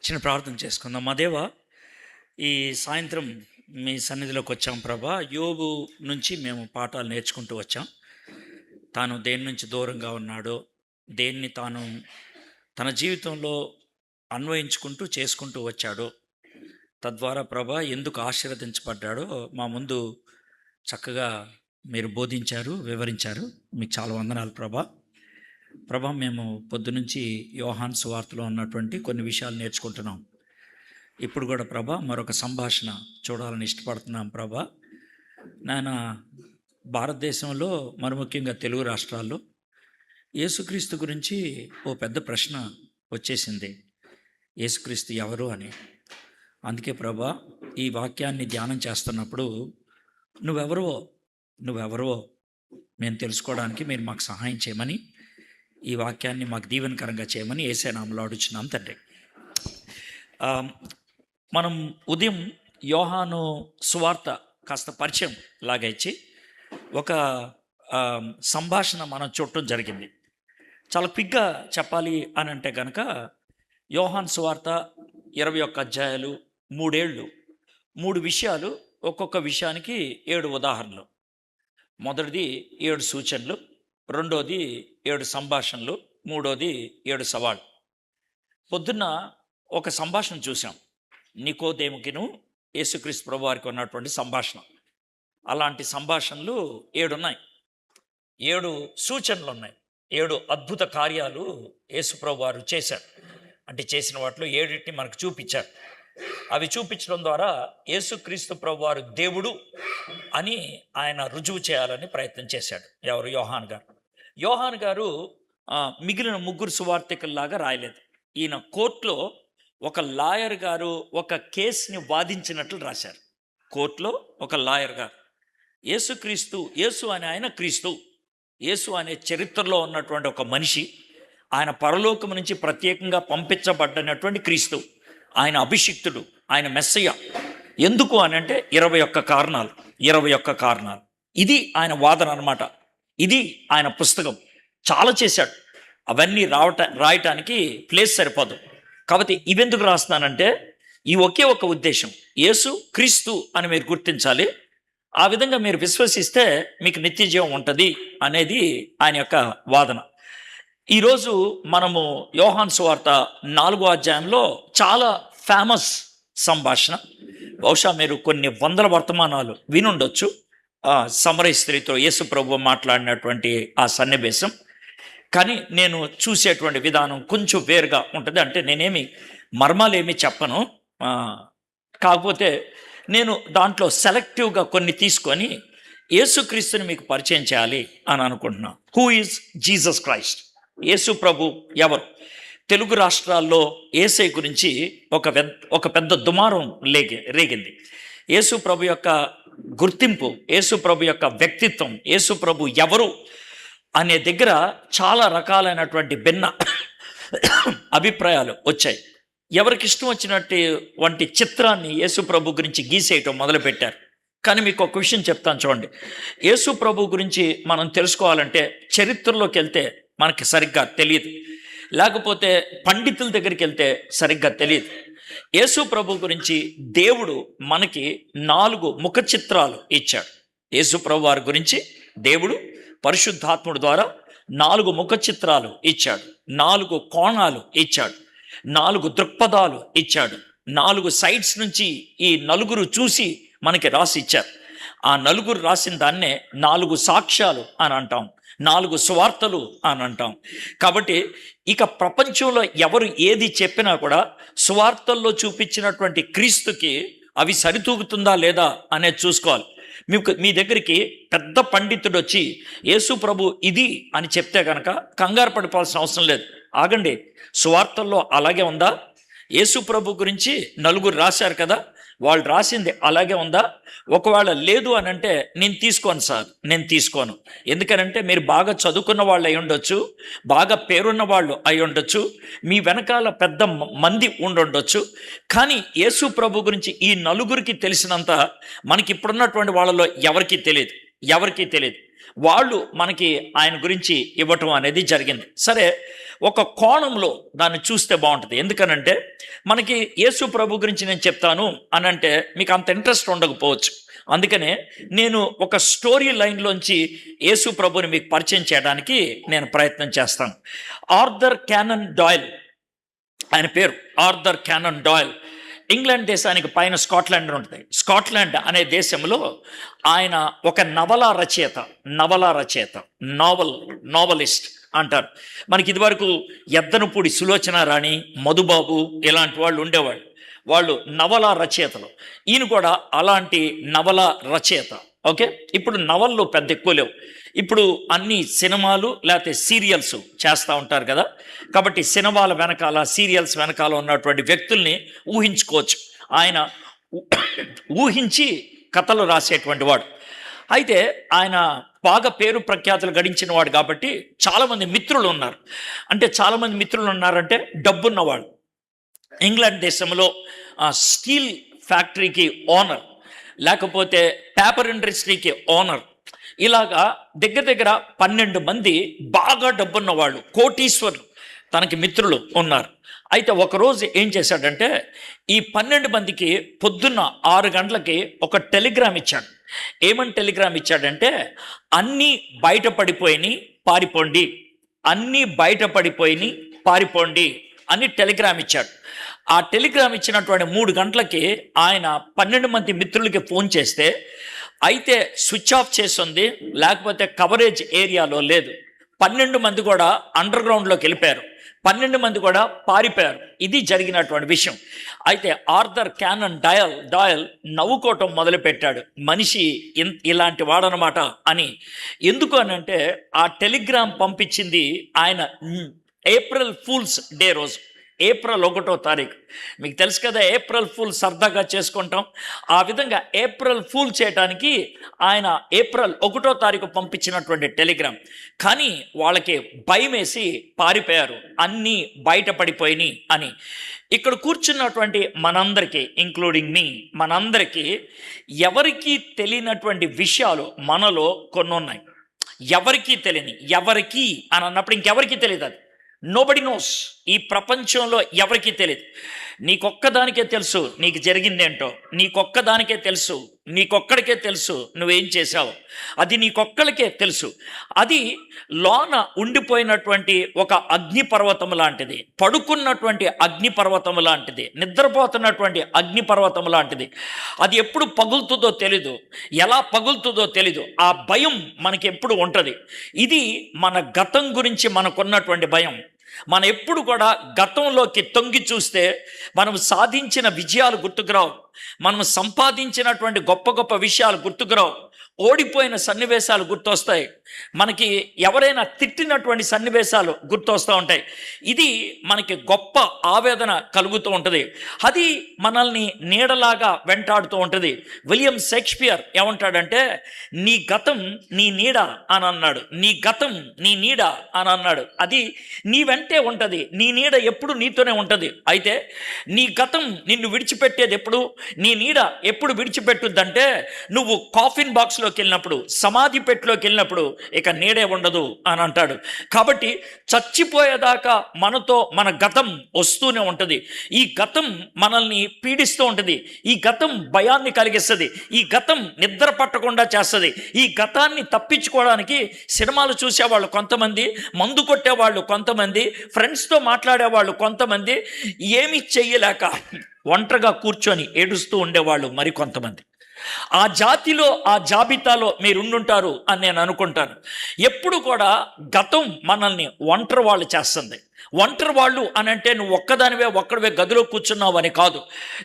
చిన్న ప్రార్థన చేసుకుందాం. మా దేవ, ఈ సాయంత్రం మీ సన్నిధిలోకి వచ్చాం ప్రభా. యోబు నుంచి మేము పాఠాలు నేర్చుకుంటూ వచ్చాం. తాను దేని నుంచి దూరంగా ఉన్నాడో, దేన్ని తాను తన జీవితంలో అన్వయించుకుంటూ చేసుకుంటూ వచ్చాడో, తద్వారా ప్రభా ఎందుకు ఆశీర్వదించబడ్డాడో మా ముందు చక్కగా మీరు బోధించారు, వివరించారు. మీకు చాలా వందనాలు ప్రభా. ప్రభా, మేము పొద్దునుంచి యోహాను సువార్తలో ఉన్నటువంటి కొన్ని విషయాలు నేర్చుకుంటున్నాం. ఇప్పుడు కూడా ప్రభా మరొక సంభాషణ చూడాలని ఇష్టపడుతున్నాం ప్రభా. నాయన, భారతదేశంలో మరి ముఖ్యంగా తెలుగు రాష్ట్రాల్లో యేసుక్రీస్తు గురించి ఓ పెద్ద ప్రశ్న వచ్చేసింది. యేసుక్రీస్తు ఎవరు అని. అందుకే ప్రభా, ఈ వాక్యాన్ని ధ్యానం చేస్తున్నప్పుడు నువ్వెవరో మేము తెలుసుకోవడానికి మీరు మాకు సహాయం చేయమని, ఈ వాక్యాన్ని మాకు దీవెనకరంగా చేయమని యేసయ్య నామములో అడుగుచున్నాం తండ్రి. మనం ఉదయం యోహాను సువార్త కాస్త పరిచయం లాగా ఇచ్చి ఒక సంభాషణ మనం చూడటం జరిగింది. చాలా క్విక్గా చెప్పాలి అని అంటే కనుక, యోహాను సువార్త 21 అధ్యాయాలు, 3 ఏళ్ళు, 3 విషయాలు, ఒక్కొక్క విషయానికి 7 ఉదాహరణలు. మొదటిది 7 సూచనలు, రెండోది 7 సంభాషణలు, మూడోది 7 సవాళ్ళు. పొద్దున్న ఒక సంభాషణ చూసాం, నికోదేముకిను యేసుక్రీస్తు ప్రభువారికి ఉన్నటువంటి సంభాషణ. అలాంటి సంభాషణలు 7 ఉన్నాయి. 7 సూచనలు ఉన్నాయి. 7 అద్భుత కార్యాలు యేసు ప్రభువారు చేశారు. అంటే చేసిన వాటిలో 7టిని మనకు చూపించారు. అవి చూపించడం ద్వారా యేసుక్రీస్తు ప్రభువారు దేవుడు అని ఆయన రుజువు చేయాలని ప్రయత్నం చేశాడు. ఎవరు? యోహాను గారు మిగిలిన 3 సువార్తికుల్లాగా రాయలేదు. ఈయన కోర్టులో ఒక లాయర్ గారు ఒక కేసుని వాదించినట్లు రాశారు. కోర్టులో ఒక లాయర్ గారు యేసు అనే ఆయన క్రీస్తు, యేసు అనే చరిత్రలో ఉన్నటువంటి ఒక మనిషి, ఆయన పరలోకం నుంచి ప్రత్యేకంగా పంపించబడ్డనటువంటి క్రీస్తు, ఆయన అభిషిక్తుడు, ఆయన మెస్సయ్య. ఎందుకు అని అంటే 21 కారణాలు. ఇది ఆయన వాదన అన్నమాట. ఇది ఆయన పుస్తకం. చాలా చేశాడు. అవన్నీ రాయటానికి ప్లేస్ సరిపోదు. కాబట్టి ఇవెందుకు రాస్తున్నానంటే, ఈ ఒకే ఒక ఉద్దేశం, యేసు క్రీస్తు అని మీరు గుర్తించాలి. ఆ విధంగా మీరు విశ్వసిస్తే మీకు నిత్య జీవం ఉంటుంది అనేది ఆయన యొక్క వాదన. ఈరోజు మనము యోహాను సువార్త 4వ అధ్యాయంలో చాలా ఫేమస్ సంభాషణ. బహుశా మీరు కొన్ని వందల వర్తమానాలు వినుండొచ్చు. సమరయ స్త్రీతో యేసు ప్రభువు మాట్లాడినటువంటి ఆ సన్నివేశం. కానీ నేను చూసేటువంటి విధానం కొంచెం వేరుగా ఉంటుంది. అంటే నేనేమి మర్మాలేమి చెప్పను, కాకపోతే నేను దాంట్లో సెలెక్టివ్గా కొన్ని తీసుకొని యేసుక్రీస్తుని మీకు పరిచయం చేయాలి అని అనుకుంటున్నాను. Who is Jesus Christ? Yesu ప్రభు ఎవరు? తెలుగు రాష్ట్రాల్లో యేసయ్య గురించి ఒక పెద్ద దుమారం రేగింది. యేసు ప్రభు యొక్క గుర్తింపు, యేసు ప్రభు యొక్క వ్యక్తిత్వం, యేసు ప్రభు ఎవరు అనే దగ్గర చాలా రకాలైనటువంటి భిన్న అభిప్రాయాలు వచ్చాయి. ఎవరికి ఇష్టం వచ్చినటువంటి చిత్రాన్ని యేసు ప్రభు గురించి గీసేయటం మొదలుపెట్టారు. కానీ మీకు ఒక విషయం చెప్తాను చూడండి. యేసు ప్రభు గురించి మనం తెలుసుకోవాలంటే చరిత్రలోకి వెళ్తే మనకి సరిగ్గా తెలియదు, లేకపోతే పండితుల దగ్గరికి వెళ్తే సరిగ్గా తెలియదు. యేసు ప్రభు గురించి దేవుడు మనకి 4 ముఖ చిత్రాలు ఇచ్చాడు. యేసు ప్రభు వారి గురించి దేవుడు పరిశుద్ధాత్ముడు ద్వారా 4 ముఖ చిత్రాలు ఇచ్చాడు, 4 కోణాలు ఇచ్చాడు, 4 దృక్పథాలు ఇచ్చాడు. 4 సైడ్స్ నుంచి ఈ నలుగురు చూసి మనకి రాసి ఇచ్చారు. ఆ నలుగురు రాసిన దాన్నే 4 సాక్ష్యాలు అని అంటాం, 4 సువార్తలు అని అంటాం. కాబట్టి ఇక ప్రపంచంలో ఎవరు ఏది చెప్పినా కూడా సువార్తల్లో చూపించినటువంటి క్రీస్తుకి అవి సరితూగుతుందా లేదా అనేది చూసుకోవాలి. మీ దగ్గరికి పెద్ద పండితుడు వచ్చి యేసు ప్రభు ఇది అని చెప్తే కనుక కంగారు పడిపోవాల్సిన అవసరం లేదు. ఆగండి, సువార్తల్లో అలాగే ఉందా? యేసు ప్రభు గురించి 4 రాశారు కదా, వాళ్ళు రాసింది అలాగే ఉందా? ఒకవేళ లేదు అని అంటే నేను తీసుకోను సార్, నేను తీసుకోను. ఎందుకనంటే మీరు బాగా చదువుకున్న వాళ్ళు అయి ఉండొచ్చు, బాగా పేరున్న వాళ్ళు అయి ఉండొచ్చు, మీ వెనకాల పెద్ద మంది ఉండొచ్చు. కానీ యేసు ప్రభు గురించి ఈ 4 తెలిసినంత మనకి ఇప్పుడున్నటువంటి వాళ్ళలో ఎవరికీ తెలియదు. వాళ్ళు మనకి ఆయన గురించి ఇవ్వటం అనేది జరిగింది. సరే, ఒక కోణంలో దాన్ని చూస్తే బాగుంటుంది. ఎందుకనంటే మనకి యేసు ప్రభు గురించి నేను చెప్తాను అని అంటే మీకు అంత ఇంట్రెస్ట్ ఉండకపోవచ్చు. అందుకనే నేను ఒక స్టోరీ లైన్లోంచి యేసు ప్రభుని మీకు పరిచయం చేయడానికి నేను ప్రయత్నం చేస్తాను. ఆర్థర్ క్యానన్ డాయిల్, ఆయన పేరు ఆర్థర్ క్యానన్ డాయిల్. ఇంగ్లాండ్ దేశానికి పైన స్కాట్లాండ్ ఉంటుంది. స్కాట్లాండ్ అనే దేశంలో ఆయన ఒక నావలిస్ట్ అంటారు. మనకి ఇదివరకు ఎద్దనపూడి సులోచన రాణి, మధుబాబు ఇలాంటి వాళ్ళు ఉండేవాళ్ళు. వాళ్ళు నవలా రచయితలు. ఈయన కూడా అలాంటి నవల రచయిత. ఓకే, ఇప్పుడు నవళ్ళు పెద్ద ఎక్కువ లేవు. ఇప్పుడు అన్ని సినిమాలు లేకపోతే సీరియల్స్ చేస్తూ ఉంటారు కదా. కాబట్టి సినిమాల వెనకాల, సీరియల్స్ వెనకాల ఉన్నటువంటి వ్యక్తుల్ని ఊహించుకోవచ్చు. ఆయన ఊహించి కథలు రాసేటువంటి వాడు. అయితే ఆయన బాగా పేరు ప్రఖ్యాతులు గడించిన వాడు కాబట్టి చాలామంది మిత్రులు ఉన్నారు. అంటే చాలామంది మిత్రులు ఉన్నారంటే డబ్బున్నవాడు. ఇంగ్లాండ్ దేశంలో స్టీల్ ఫ్యాక్టరీకి ఓనర్, లేకపోతే పేపర్ ఇండస్ట్రీకి ఓనర్, ఇలాగా దగ్గర దగ్గర 12 మంది బాగా డబ్బున్న వాళ్ళు, కోటీశ్వరులు తనకి మిత్రులు ఉన్నారు. అయితే ఒకరోజు ఏం చేశాడంటే ఈ 12 మందికి పొద్దున్న 6 గంటలకి ఒక టెలిగ్రామ్ ఇచ్చాడు. ఏమని టెలిగ్రామ్ ఇచ్చాడంటే అన్నీ బయటపడిపోయి పారిపోండి, అన్నీ బయటపడిపోయి పారిపోండి అని టెలిగ్రామ్ ఇచ్చాడు. ఆ టెలిగ్రామ్ ఇచ్చినటువంటి 3 గంటలకి ఆయన 12 మంది మిత్రులకి ఫోన్ చేస్తే అయితే స్విచ్ ఆఫ్ చేస్తుంది, లేకపోతే కవరేజ్ ఏరియాలో లేదు. 12 మంది కూడా అండర్ గ్రౌండ్లోకి వెళ్ళిపోయారు. 12 మంది కూడా పారిపోయారు. ఇది జరిగినటువంటి విషయం. అయితే ఆర్థర్ క్యానన్ డాయల్ నవ్వుకోవటం మొదలుపెట్టాడు. మనిషి ఇలాంటి వాడనమాట అని. ఎందుకు అనంటే ఆ టెలిగ్రామ్ పంపించింది ఆయన ఏప్రిల్ ఫూల్స్ డే రోజు, ఏప్రిల్ 1వ తారీఖు. మీకు తెలుసు కదా, ఏప్రిల్ ఫూల్ సరదాగా చేసుకుంటాం. ఆ విధంగా ఏప్రిల్ ఫూల్ చేయడానికి ఆయన ఏప్రిల్ 1వ తారీఖు పంపించినటువంటి టెలిగ్రామ్. కానీ వాళ్ళకి భయం వేసి పారిపోయారు, అన్నీ బయటపడిపోయినాయి అని. ఇక్కడ కూర్చున్నటువంటి మనందరికీ, ఇంక్లూడింగ్ మీ, మనందరికీ ఎవరికీ తెలియనటువంటి విషయాలు మనలో కొన్ని ఉన్నాయి. ఎవరికీ తెలియని, ఎవరికి అని అన్నప్పుడు ఇంకెవరికి తెలియదు. అది నోబడి నోస్. ఈ ప్రపంచంలో ఎవరికీ తెలియదు. నీకొక్కదానికే తెలుసు నీకు జరిగిందేంటో, నీకొక్కదానికే తెలుసు, నీకొక్కడికే తెలుసు నువ్వేం చేశావు. అది నీకొక్కడికే తెలుసు. అది లోన ఉండిపోయినటువంటి ఒక అగ్నిపర్వతం లాంటిది, పడుకున్నటువంటి అగ్నిపర్వతం లాంటిది, నిద్రపోతున్నటువంటి అగ్నిపర్వతం లాంటిది. అది ఎప్పుడు పగులుతుందో తెలీదు, ఎలా పగులుతుందో తెలీదు. ఆ భయం మనకి ఎప్పుడు ఉంటుంది. ఇది మన గతం గురించి మనకున్నటువంటి భయం. మనం ఎప్పుడు కూడా గతంలోకి తొంగి చూస్తే మనం సాధించిన విజయాలు గుర్తుకురావు, మనం సంపాదించినటువంటి గొప్ప గొప్ప విషయాలు గుర్తుకురావు, ఓడిపోయిన సన్నివేశాలు గుర్తొస్తాయి, మనకి ఎవరైనా తిట్టినటువంటి సన్నివేశాలు గుర్తొస్తూ ఉంటాయి. ఇది మనకి గొప్ప ఆవేదన కలుగుతూ ఉంటుంది. అది మనల్ని నీడలాగా వెంటాడుతూ ఉంటుంది. విలియం షేక్స్పియర్ ఏమంటాడంటే నీ గతం నీ నీడ అని అన్నాడు. నీ గతం నీ నీడ అని అన్నాడు. అది నీ వెంటే ఉంటుంది, నీ నీడ ఎప్పుడు నీతోనే ఉంటుంది. అయితే నీ గతం నిన్ను విడిచిపెట్టేది ఎప్పుడు, నీ నీడ ఎప్పుడు విడిచిపెట్టుద్దంటే నువ్వు కాఫిన్ బాక్స్లోకి వెళ్ళినప్పుడు, సమాధి పెట్టిలోకి వెళ్ళినప్పుడు ఇక నీడే ఉండదు అని అంటాడు. కాబట్టి చచ్చిపోయేదాకా మనతో మన గతం వస్తూనే ఉంటుంది. ఈ గతం మనల్ని పీడిస్తూ ఉంటుంది. ఈ గతం భయాన్ని కలిగిస్తుంది. ఈ గతం నిద్ర పట్టకుండా చేస్తుంది. ఈ గతాన్ని తప్పించుకోవడానికి సినిమాలు చూసేవాళ్ళు కొంతమంది, మందు కొట్టేవాళ్ళు కొంతమంది, ఫ్రెండ్స్తో మాట్లాడేవాళ్ళు కొంతమంది, ఏమి చెయ్యలేక ఒంటరిగా కూర్చొని ఏడుస్తూ ఉండేవాళ్ళు మరికొంతమంది. ఆ జాతిలో, ఆ జాబితాలో మీరు ఉండుంటారు అని నేను అనుకుంటాను. ఎప్పుడు కూడా గతం మనల్ని ఒంటరి వాళ్ళు చేస్తుంది. ఒంటరి వాళ్ళు అని అంటే నువ్వు ఒక్కడివే గదిలో కూర్చున్నావు అని కాదు.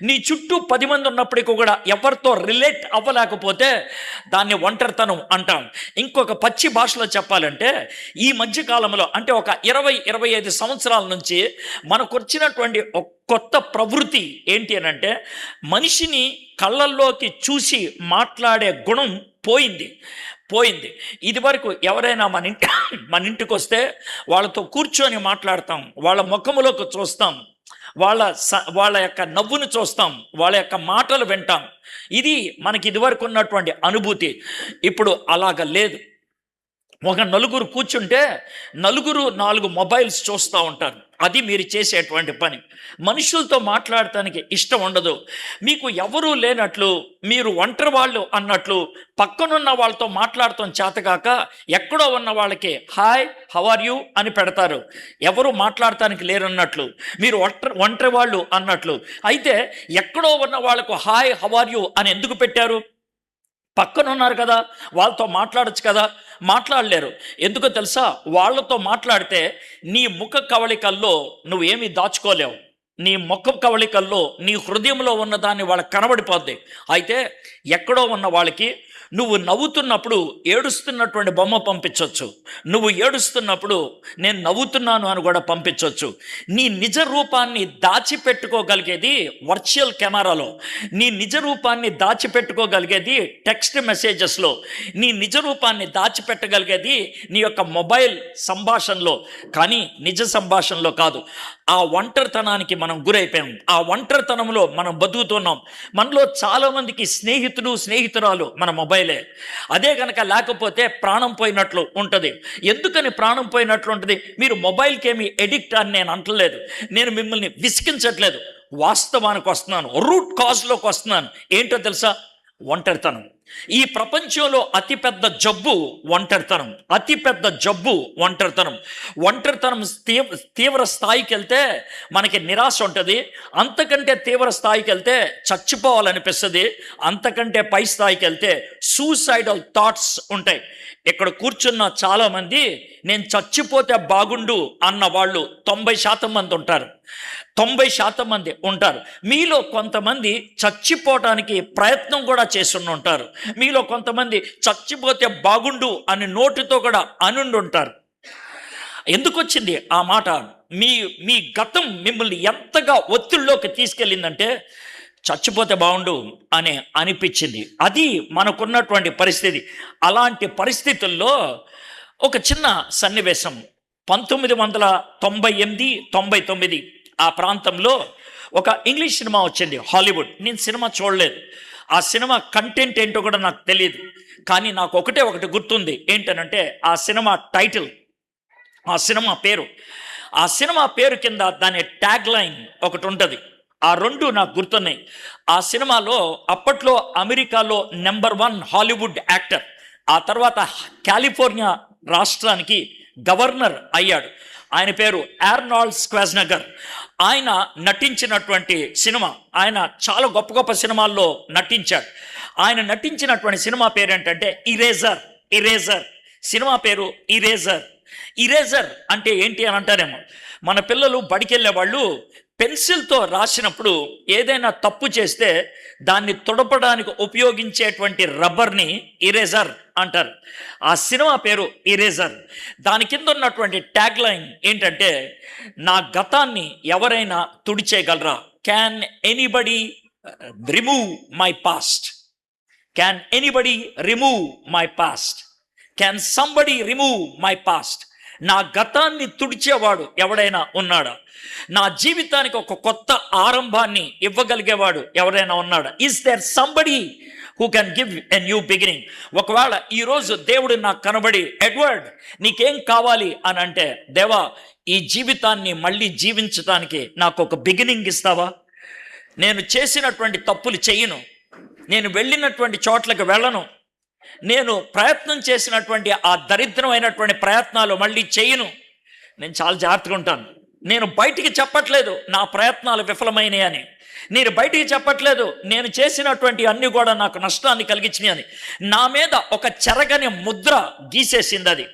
నీ చుట్టూ 10 మంది ఉన్నప్పటికీ కూడా ఎవరితో రిలేట్ అవ్వలేకపోతే దాన్ని ఒంటరితనం అంటాం. ఇంకొక పచ్చి భాషలో చెప్పాలంటే ఈ మధ్యకాలంలో అంటే ఒక 20-25 సంవత్సరాల నుంచి మనకు వచ్చినటువంటి కొత్త ప్రవృత్తి ఏంటి అని అంటే మనిషిని కళ్ళల్లోకి చూసి మాట్లాడే గుణం పోయింది. ఇది వరకు ఎవరైనా మన ఇంటికి వస్తే వాళ్ళతో కూర్చొని మాట్లాడతాం, వాళ్ళ ముఖములోకి చూస్తాం, వాళ్ళ యొక్క నవ్వును చూస్తాం, వాళ్ళ యొక్క మాటలు వింటాం. ఇది మనకి ఇదివరకు ఉన్నటువంటి అనుభూతి. ఇప్పుడు అలాగ లేదు. ఒక నలుగురు కూర్చుంటే నలుగురు 4 మొబైల్స్ చూస్తూ ఉంటారు. అది మీరు చేసేటువంటి పని. మనుషులతో మాట్లాడటానికి ఇష్టం ఉండదు. మీకు ఎవరూ లేనట్లు, మీరు ఒంటరి వాళ్ళు అన్నట్లు, పక్కనున్న వాళ్ళతో మాట్లాడటం చేతగాక ఎక్కడో ఉన్న వాళ్ళకి హాయ్ హౌ ఆర్ యూ అని పెడతారు. ఎవరు మాట్లాడటానికి లేరన్నట్లు, మీరు ఒంటరి వాళ్ళు అన్నట్లు. అయితే ఎక్కడో ఉన్న వాళ్ళకు హాయ్ హౌ ఆర్ యూ అని ఎందుకు పెట్టారు? పక్కన ఉన్నారు కదా, వాళ్ళతో మాట్లాడచ్చు కదా. మాట్లాడలేరు. ఎందుకో తెలుసా? వాళ్ళతో మాట్లాడితే నీ ముఖ కవళికల్లో నువ్వేమీ దాచుకోలేవు. నీ ముఖ కవళికల్లో నీ హృదయంలో ఉన్నదాన్ని వాళ్ళకి కనబడిపోద్ది. అయితే ఎక్కడో ఉన్న వాళ్ళకి నువ్వు నవ్వుతున్నప్పుడు ఏడుస్తున్నటువంటి బొమ్మ పంపించవచ్చు. నువ్వు ఏడుస్తున్నప్పుడు నేను నవ్వుతున్నాను అని కూడా పంపించవచ్చు. నీ నిజ రూపాన్ని దాచిపెట్టుకోగలిగేది వర్చువల్ కెమెరాలో, నీ నిజ రూపాన్ని దాచిపెట్టుకోగలిగేది టెక్స్ట్ మెసేజెస్లో, నీ నిజ రూపాన్ని దాచిపెట్టగలిగేది నీ యొక్క మొబైల్ సంభాషణలో, కానీ నిజ సంభాషణలో కాదు. ఆ ఒంటరితనానికి మనం గురైపోయాం. ఆ ఒంటరితనంలో మనం బతుకుతున్నాం. మనలో చాలామందికి స్నేహితురాలు మన మొబైలే. అదే కనుక లేకపోతే ప్రాణం పోయినట్లు ఉంటుంది. ఎందుకని ప్రాణం పోయినట్లు ఉంటుంది? మీరు మొబైల్కి ఏమి ఎడిక్ట్ అని నేను అంటలేదు. నేను మిమ్మల్ని విసిగించట్లేదు. వాస్తవానికి వస్తున్నాను, రూట్ కాజ్లోకి వస్తున్నాను. ఏంటో తెలుసా? ఒంటరితనం. ఈ ప్రపంచంలో అతిపెద్ద జబ్బు ఒంటరితనం. అతిపెద్ద జబ్బు ఒంటరితనం. ఒంటరితనం తీవ్ర స్థాయికి వెళ్తే మనకి నిరాశ ఉంటుంది. అంతకంటే తీవ్ర స్థాయికి వెళ్తే చచ్చిపోవాలనిపిస్తుంది. అంతకంటే పై స్థాయికి వెళ్తే సూసైడల్ థాట్స్ ఉంటాయి. ఇక్కడ కూర్చున్న చాలామంది నేను చచ్చిపోతే బాగుండు అన్న వాళ్ళు 90% మంది ఉంటారు. 90% మంది ఉంటారు. మీలో కొంతమంది చచ్చిపోవటానికి ప్రయత్నం కూడా చేస్తుండి ఉంటారు. మీలో కొంతమంది చచ్చిపోతే బాగుండు అని నోటితో కూడా అనుండి ఉంటారు. ఎందుకు వచ్చింది ఆ మాట? మీ గతం మిమ్మల్ని ఎంతగా ఒత్తిడిలోకి తీసుకెళ్ళిందంటే చచ్చిపోతే బాగుండు అని అనిపించింది. అది మనకున్నటువంటి పరిస్థితి. అలాంటి పరిస్థితుల్లో ఒక చిన్న సన్నివేశం 1998-99 ఆ ప్రాంతంలో ఒక ఇంగ్లీష్ సినిమా వచ్చింది, హాలీవుడ్. నేను సినిమా చూడలేదు. ఆ సినిమా కంటెంట్ ఏంటో కూడా నాకు తెలియదు. కానీ నాకు ఒకటి గుర్తుంది. ఏంటనంటే ఆ సినిమా టైటిల్, ఆ సినిమా పేరు కింద దాని ట్యాగ్ లైన్ ఒకటి ఉంటుంది. ఆ రెండు నాకు గుర్తున్నాయి. ఆ సినిమాలో అప్పట్లో అమెరికాలో నెంబర్ 1 హాలీవుడ్ యాక్టర్, ఆ తర్వాత కాలిఫోర్నియా రాష్ట్రానికి గవర్నర్ అయ్యాడు. ఆయన పేరు ఆర్నాల్డ్ స్క్వాజ్నెగర్. ఆయన నటించినటువంటి సినిమా, ఆయన చాలా గొప్ప గొప్ప సినిమాల్లో నటించాడు. ఆయన నటించినటువంటి సినిమా పేరు ఏంటంటే ఇరేజర్. సినిమా పేరు ఇరేజర్ అంటే ఏంటి అని అంటారేమో. మన పిల్లలు బడికెళ్ళే వాళ్ళు పెన్సిల్తో రాసినప్పుడు ఏదైనా తప్పు చేస్తే దాన్ని తుడపడానికి ఉపయోగించేటువంటి రబ్బర్ని ఇరేజర్ అంటారు. ఆ సినిమా పేరు ఇరేజర్. దాని కింద ఉన్నటువంటి ట్యాగ్ లైన్ ఏంటంటే, నా గతాన్ని ఎవరైనా తుడిచేయగలరా? Can anybody remove my past? Can anybody remove my past? Can somebody remove my past? నా గతాన్ని తుడిచేవాడు ఎవడైనా ఉన్నాడా? నా జీవితానికి ఒక కొత్త ఆరంభాన్ని ఇవ్వగలిగేవాడు ఎవరైనా ఉన్నాడా? Is there somebody who can give a new beginning? ఒకవేళ ఈరోజు దేవుడు నాకు కనబడి, ఎడ్వర్డ్ నీకేం కావాలి అని అంటే, దేవా ఈ జీవితాన్ని మళ్ళీ జీవించడానికి నాకు ఒక బిగినింగ్ ఇస్తావా? నేను చేసినటువంటి తప్పులు చెయ్యను, నేను వెళ్ళినటువంటి చోట్లకు వెళ్ళను, నేను ప్రయత్నం చేసినటువంటి ఆ దరిద్రమైనటువంటి ప్రయత్నాలు మళ్ళీ చేయను. నేను చాలా జాగ్రత్తగా ఉంటాను. నేను బయటికి చెప్పట్లేదు నా ప్రయత్నాలు విఫలమైనాయి అని. నేను బయటికి చెప్పట్లేదు నేను చేసినటువంటి అన్ని కూడా నాకు నష్టాన్ని కలిగించినాయి అని. నా మీద ఒక చెరగని ముద్ర గీసేసింది అది.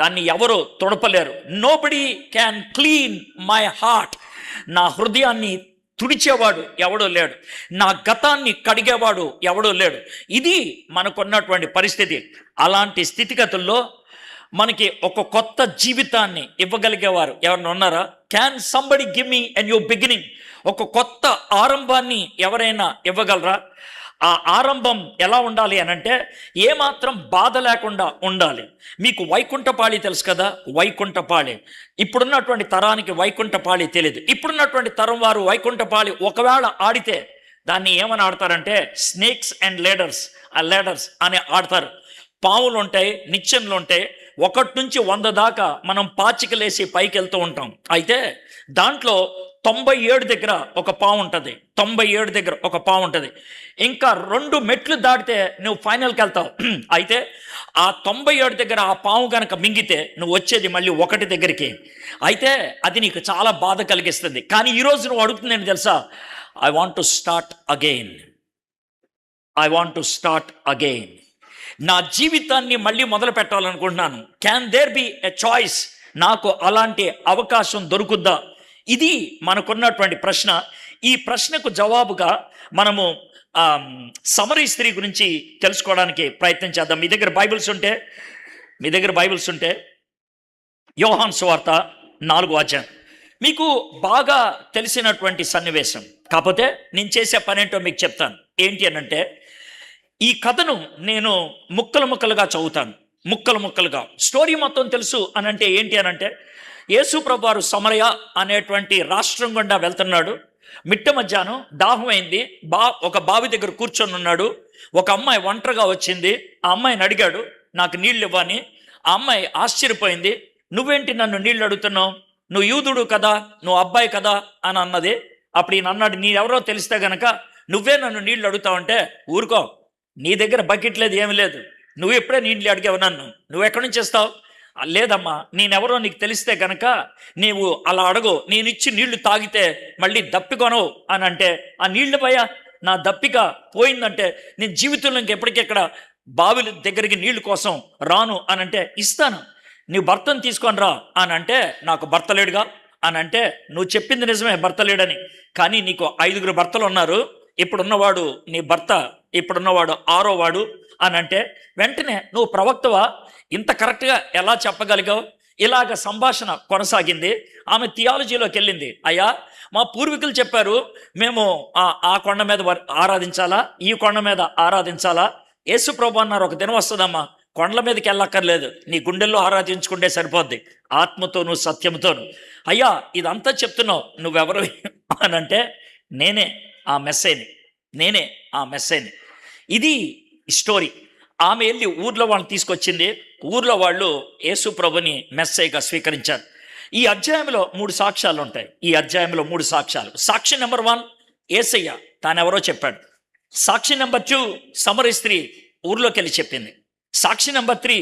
దాన్ని ఎవరు తొడపలేరు. Nobody can clean my heart. నా హృదయాన్ని తుడిచేవాడు ఎవడో లేడు. నా గతాన్ని కడిగేవాడు ఎవడో లేడు. ఇది మనకున్నటువంటి పరిస్థితి. అలాంటి స్థితిగతుల్లో మనకి ఒక కొత్త జీవితాన్ని ఇవ్వగలిగేవారు ఎవరైనా ఉన్నారా? Can somebody give me a new beginning? ఒక కొత్త ఆరంభాన్ని ఎవరైనా ఇవ్వగలరా? ఆ ఆరంభం ఎలా ఉండాలి అనంటే ఏమాత్రం బాధ లేకుండా ఉండాలి. మీకు వైకుంఠపాళి తెలుసు కదా, వైకుంఠపాళి. ఇప్పుడున్నటువంటి తరానికి వైకుంఠపాళి తెలియదు. ఇప్పుడున్నటువంటి తరం వారు వైకుంఠపాళి ఒకవేళ ఆడితే దాన్ని ఏమని ఆడతారంటే స్నేక్స్ అండ్ లేడర్స్ అని ఆడతారు. పావులు ఉంటాయి, నిచ్చెనలు ఉంటాయి, 1 నుంచి 100 దాకా మనం పాచికలేసి పైకి వెళ్తూ ఉంటాం. అయితే దాంట్లో 97 దగ్గర ఒక పాము ఉంటుంది, 97 దగ్గర ఒక పాము ఉంటుంది. ఇంకా 2 మెట్లు దాటితే నువ్వు ఫైనల్కి వెళ్తావు. అయితే ఆ 97 దగ్గర ఆ పాము కనుక మింగితే నువ్వు వచ్చేది మళ్ళీ 1 దగ్గరికి. అయితే అది నీకు చాలా బాధ కలిగిస్తుంది. కానీ ఈరోజు నువ్వు అడుగుతుంది ఏంటి తెలుసా? I want to start again. I want to start again. నా జీవితాన్ని మళ్ళీ మొదలు పెట్టాలనుకుంటున్నాను. Can there be a choice? నాకు అలాంటి అవకాశం దొరుకుద్దా? ఇది మనకున్నటువంటి ప్రశ్న. ఈ ప్రశ్నకు జవాబుగా మనము సమరీ స్త్రీ గురించి తెలుసుకోవడానికి ప్రయత్నం చేద్దాం. మీ దగ్గర బైబిల్స్ ఉంటే యోహాను సువార్త 4వ అధ్యాయం మీకు బాగా తెలిసినటువంటి సన్నివేశం. కాకపోతే నేను చేసే పనేంటో మీకు చెప్తాను. ఏంటి అనంటే, ఈ కథను నేను ముక్కలుగా చదువుతాను, ముక్కలుగా. స్టోరీ మొత్తం తెలుసు అనంటే ఏంటి అనంటే, యేసు ప్రభువారు సమరయ అనేటువంటి రాష్ట్రం గుండా వెళ్తున్నాడు. మిట్ట మధ్యాహ్నం దాహమైంది. ఒక బావి దగ్గర కూర్చొని ఉన్నాడు. ఒక అమ్మాయి ఒంటరిగా వచ్చింది. ఆ అమ్మాయిని అడిగాడు, నాకు నీళ్ళు ఇవ్వని. ఆ అమ్మాయి ఆశ్చర్యపోయింది. నువ్వేంటి నన్ను నీళ్ళు అడుగుతున్నావు? నువ్వు యూదుడు కదా, నువ్వు అబ్బాయి కదా అని అన్నది. అప్పుడు ఈయన అన్నాడు, నీ ఎవరో తెలిస్తే గనక నువ్వే నన్ను నీళ్ళు అడుగుతావంటే, ఊరుకో, నీ దగ్గర బకెట్ లేదు, ఏమి లేదు, నువ్వు ఎప్పుడే నీళ్ళు అడిగావు నన్ను, నువ్వు ఎక్కడి నుంచి ఇస్తావు? లేదమ్మా, నేనెవరో నీకు తెలిస్తే గనక నీవు అలా అడగు, నేను ఇచ్చి నీళ్లు తాగితే మళ్ళీ దప్పికొనవు అని అంటే, ఆ నీళ్లు భయ నా దప్పిక పోయిందంటే నేను జీవితంలో ఇంకెప్పటికెక్కడ బావిల దగ్గరికి నీళ్లు కోసం రాను అని అంటే, ఇస్తాను, నీ భర్తను తీసుకొని రా అని అంటే, నాకు భర్త లేడుగా అని అంటే, నువ్వు చెప్పింది నిజమే, భర్త లేడని, కానీ నీకు 5 భర్తలు ఉన్నారు, ఇప్పుడున్నవాడు నీ భర్త, ఇప్పుడున్నవాడు 6వ వాడు అని అంటే, వెంటనే నువ్వు ప్రవక్తవా, ఇంత కరెక్ట్గా ఎలా చెప్పగలిగావు? ఇలాగ సంభాషణ కొనసాగింది. ఆమె థియాలజీలోకి వెళ్ళింది. అయ్యా, మా పూర్వీకులు చెప్పారు, మేము ఆ కొండ మీద ఆరాధించాలా, ఈ కొండ మీద ఆరాధించాలా? యేసు ప్రభు అన్నారు, ఒక దినం వస్తుందమ్మా, కొండల మీదకి వెళ్ళక్కర్లేదు, నీ గుండెల్లో ఆరాధించుకుంటే సరిపోద్ది, ఆత్మతోనూ సత్యంతోను. అయ్యా, ఇదంతా చెప్తున్నావు, నువ్వెవరు అని అంటే, నేనే ఆ మెస్సైని. ఇది స్టోరీ. ఆమె వెళ్ళి ఊర్లో వాళ్ళని తీసుకొచ్చింది. ఊర్లో వాళ్ళు యేసు ప్రభుని మెస్సైగా స్వీకరించారు. ఈ అధ్యాయంలో 3 సాక్ష్యాలు ఉంటాయి. సాక్షి నెంబర్ 1 యేసయ్య తానెవరో చెప్పాడు. సాక్షి నెంబర్ 2 సమరీ స్త్రీ ఊర్లోకి వెళ్ళి చెప్పింది. సాక్షి నెంబర్ 3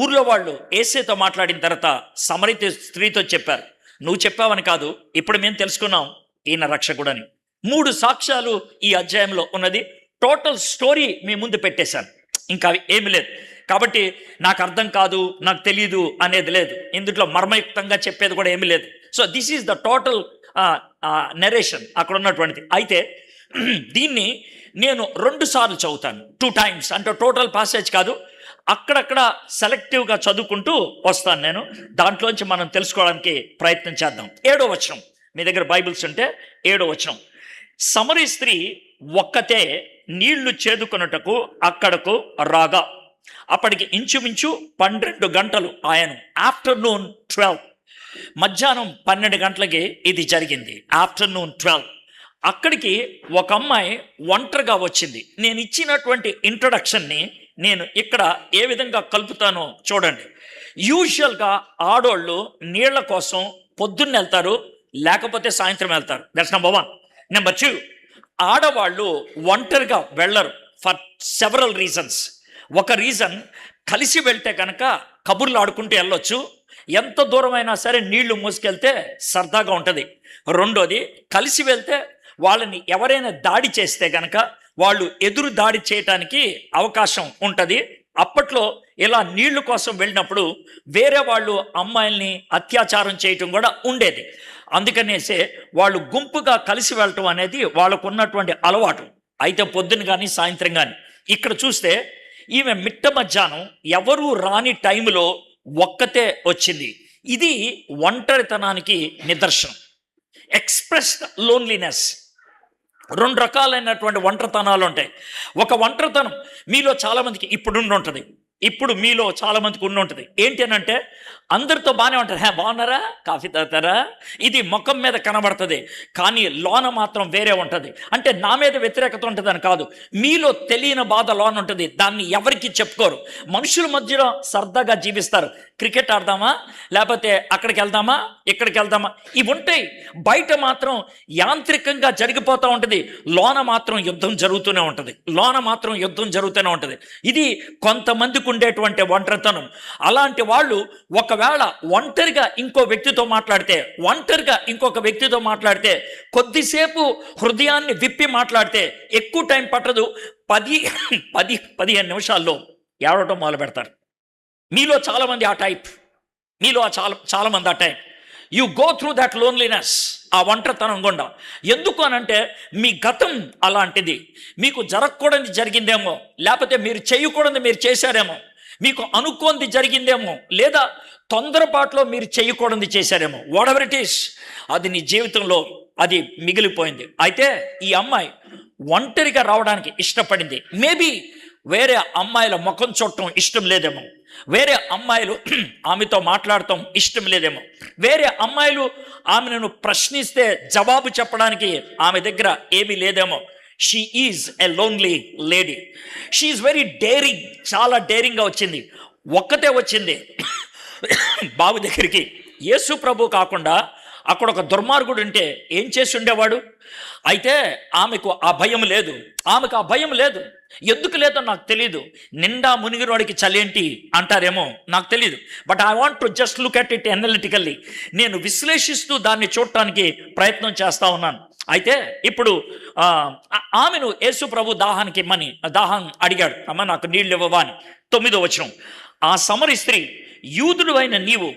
ఊర్లో వాళ్ళు యేసయ్యతో మాట్లాడిన తర్వాత సమరీ స్త్రీతో చెప్పారు, నువ్వు చెప్పావని కాదు, ఇప్పుడు మేము తెలుసుకున్నాం ఈయన రక్షకుడని. 3 సాక్ష్యాలు ఈ అధ్యాయంలో ఉన్నది. టోటల్ స్టోరీ మీ ముందు పెట్టేశాను, ఇంకా ఏమి లేదు. కాబట్టి నాకు అర్థం కాదు, నాకు తెలియదు అనేది లేదు, ఇందులో మర్మయుక్తంగా చెప్పేది కూడా ఏమీ లేదు. So this is the total narration అక్కడ ఉన్నటువంటిది. అయితే దీన్ని నేను 2 సార్లు చదువుతాను, 2 times, అంటే టోటల్ పాసేజ్ కాదు, అక్కడక్కడ సెలెక్టివ్గా చదువుకుంటూ వస్తాను నేను. దాంట్లోంచి మనం తెలుసుకోవడానికి ప్రయత్నం చేద్దాం. 7వ వచనం, మీ దగ్గర బైబిల్స్ ఉంటే 7వ వచనం. సమరీ స్త్రీ ఒక్కతే నీళ్లు చేదుకొనుటకు అక్కడకు రాగా, అప్పటికి ఇంచుమించు 12 గంటలు ఆయన. ఆఫ్టర్నూన్ 12, మధ్యాహ్నం 12 గంటలకి ఇది జరిగింది. ఆఫ్టర్నూన్ 12 అక్కడికి ఒక అమ్మాయి ఒంటరిగా వచ్చింది. నేను ఇచ్చినటువంటి ఇంట్రొడక్షన్ని నేను ఇక్కడ ఏ విధంగా కలుపుతానో చూడండి. యూజువల్గా ఆడోళ్ళు నీళ్ల కోసం పొద్దున్న వెళ్తారు, లేకపోతే సాయంత్రం వెళ్తారు. That's number 1. నెంబర్ 2, ఆడవాళ్ళు ఒంటరిగా వెళ్ళరు ఫర్ సెవరల్ రీజన్స్. ఒక రీజన్, కలిసి వెళ్తే కనుక కబుర్లు ఆడుకుంటూ వెళ్ళొచ్చు, ఎంత దూరమైనా సరే నీళ్లు మోసుకెళ్తే సరదాగా ఉంటుంది. రెండోది, కలిసి వెళ్తే వాళ్ళని ఎవరైనా దాడి చేస్తే కనుక వాళ్ళు ఎదురు దాడి చేయటానికి అవకాశం ఉంటుంది. అప్పట్లో ఇలా నీళ్లు కోసం వెళ్ళినప్పుడు వేరే వాళ్ళు అమ్మాయిల్ని అత్యాచారం చేయటం కూడా ఉండేది. అందుకనేసే వాళ్ళు గుంపుగా కలిసి వెళ్ళటం అనేది వాళ్ళకు ఉన్నటువంటి అలవాటు. అయితే పొద్దున కానీ సాయంత్రం కానీ. ఇక్కడ చూస్తే ఈమె మిట్ట మధ్యాహ్నం ఎవరూ రాని టైంలో ఒక్కతే వచ్చింది. ఇది ఒంటరితనానికి నిదర్శనం. Expressed loneliness. 2 రకాలైనటువంటి ఒంటరితనాలు ఉంటాయి. ఒక ఒంటరితనం మీలో చాలామందికి ఇప్పుడు మీలో చాలామందికి ఉండి ఉంటుంది. ఏంటి అని అంటే, అందరితో బాగానే ఉంటారు, బాగున్నారా, కాఫీ తాగుతారా, ఇది ముఖం మీద కనబడుతుంది. కానీ లోన మాత్రం వేరే ఉంటుంది. అంటే నా మీద వ్యతిరేకత ఉంటుందని కాదు, మీలో తెలియని బాధ లోన ఉంటుంది. దాన్ని ఎవరికి చెప్పుకోరు. మనుషుల మధ్యలో సరదాగా జీవిస్తారు. క్రికెట్ ఆడదామా, లేకపోతే అక్కడికి వెళ్దామా, ఇక్కడికి వెళ్దామా, ఇవి ఉంటాయి. బయట మాత్రం యాంత్రికంగా జరిగిపోతూ ఉంటుంది. లోన మాత్రం యుద్ధం జరుగుతూనే ఉంటుంది. లోన మాత్రం యుద్ధం జరుగుతూనే ఉంటుంది. ఇది కొంతమందికి ఉండేటువంటి ఒంటరితనం. అలాంటి వాళ్ళు ఒకవేళ ఒంటరిగా ఇంకో వ్యక్తితో మాట్లాడితే కొద్దిసేపు హృదయాన్ని విప్పి మాట్లాడితే ఎక్కువ టైం పట్టదు, 10-15 నిమిషాల్లో ఏడవటం మొదలు పెడతారు. మీలో చాలామంది ఆ టైప్. చాలామంది ఆ type. You go through that loneliness, ఆ ఒంటరితనం గుండా. ఎందుకు అనంటే మీ గతం అలాంటిది. మీకు జరగకూడదు జరిగిందేమో, లేకపోతే మీరు చేయకూడదు మీరు చేశారేమో, మీకు అనుకోంది జరిగిందేమో, లేదా తొందరపాటులో మీరు చేయకూడదు చేశారేమో. వాట్ ఎవర్ ఇట్ ఈస్, అది నీ జీవితంలో అది మిగిలిపోయింది. అయితే ఈ అమ్మాయి ఒంటరిగా రావడానికి ఇష్టపడింది. మేబీ వేరే అమ్మాయిల ముఖం చూడటం ఇష్టం లేదేమో, వేరే అమ్మాయిలు ఆమెతో మాట్లాడటం ఇష్టం లేదేమో, వేరే అమ్మాయిలు ఆమెను ప్రశ్నిస్తే జవాబు చెప్పడానికి ఆమె దగ్గర ఏమీ లేదేమో. She is a lonely lady. She is very daring, చాలా డేరింగ్గా వచ్చింది. ఒక్కతే వచ్చింది బాబు దగ్గరికి. యేసు ప్రభు కాకుండా అక్కడ ఒక దుర్మార్గుడు ఉంటే ఏం చేసి ఉండేవాడు? అయితే ఆమెకు ఆ భయం లేదు. ఎందుకు లేదో నాకు తెలీదు. నిండా మునిగినోడికి చలేంటి అంటారేమో నాకు తెలీదు. But I want to just look at it analytically. నేను విశ్లేషిస్తూ దాన్ని చూడటానికి ప్రయత్నం చేస్తా ఉన్నాను. అయితే ఇప్పుడు ఆమెను యేసు ప్రభు దాహం అడిగాడు. అమ్మ నాకు నీళ్ళు ఇవ్వవా అని. 9వ వచనం, ఆ సమరీ స్త్రీ, యూదుడు అయిన నీవు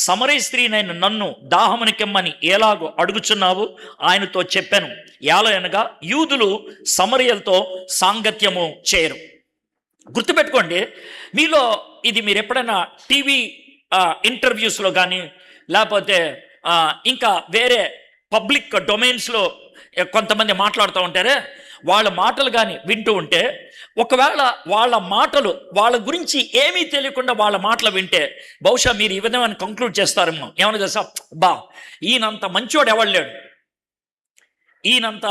సమరీ స్త్రీనైన నన్ను దాహమునికిమ్మని ఎలాగో అడుగుచున్నావు? ఆయనతో చెప్పాను, ఏలయనగా యూదులు సమరియలతో సాంగత్యము చేయరు. గుర్తుపెట్టుకోండి, మీలో ఇది మీరు ఎప్పుడైనా టీవీ ఇంటర్వ్యూస్లో కానీ, లేకపోతే ఇంకా వేరే పబ్లిక్ డొమైన్స్లో కొంతమంది మాట్లాడుతూ ఉంటారే, వాళ్ళ మాటలు కానీ వింటూ ఉంటే, ఒకవేళ వాళ్ళ గురించి ఏమీ తెలియకుండా వాళ్ళ మాటలు వింటే బహుశా మీరు ఈ విధమైన కంక్లూడ్ చేస్తారేమో. ఏమన్నా తెలుసా, ఈయనంత మంచివాడు ఎవరు లేడు, ఈయనంత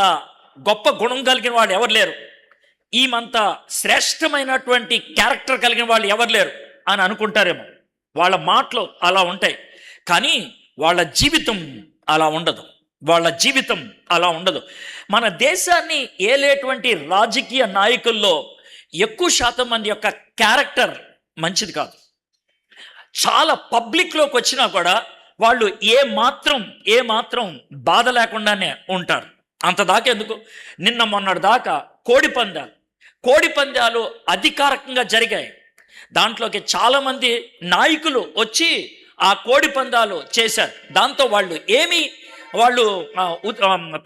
గొప్ప గుణం కలిగిన వాడు ఎవరు లేరు, ఈమంత శ్రేష్టమైనటువంటి క్యారెక్టర్ కలిగిన వాళ్ళు ఎవరు లేరు అని అనుకుంటారేమో. వాళ్ళ మాటలు అలా ఉంటాయి, కానీ వాళ్ళ జీవితం అలా ఉండదు. మన దేశాన్ని ఏలేటువంటి రాజకీయ నాయకుల్లో ఎక్కువ శాతం మంది యొక్క క్యారెక్టర్ మంచిది కాదు. చాలా పబ్లిక్లోకి వచ్చినా కూడా వాళ్ళు ఏ మాత్రం బాధ లేకుండానే ఉంటారు. అంత దాకా ఎందుకు, నిన్న మొన్నటి దాకా కోడి పందాలు అధికారికంగా జరిగాయి. దాంట్లోకి చాలామంది నాయకులు వచ్చి ఆ కోడి పందాలు చేశారు. దాంతో వాళ్ళు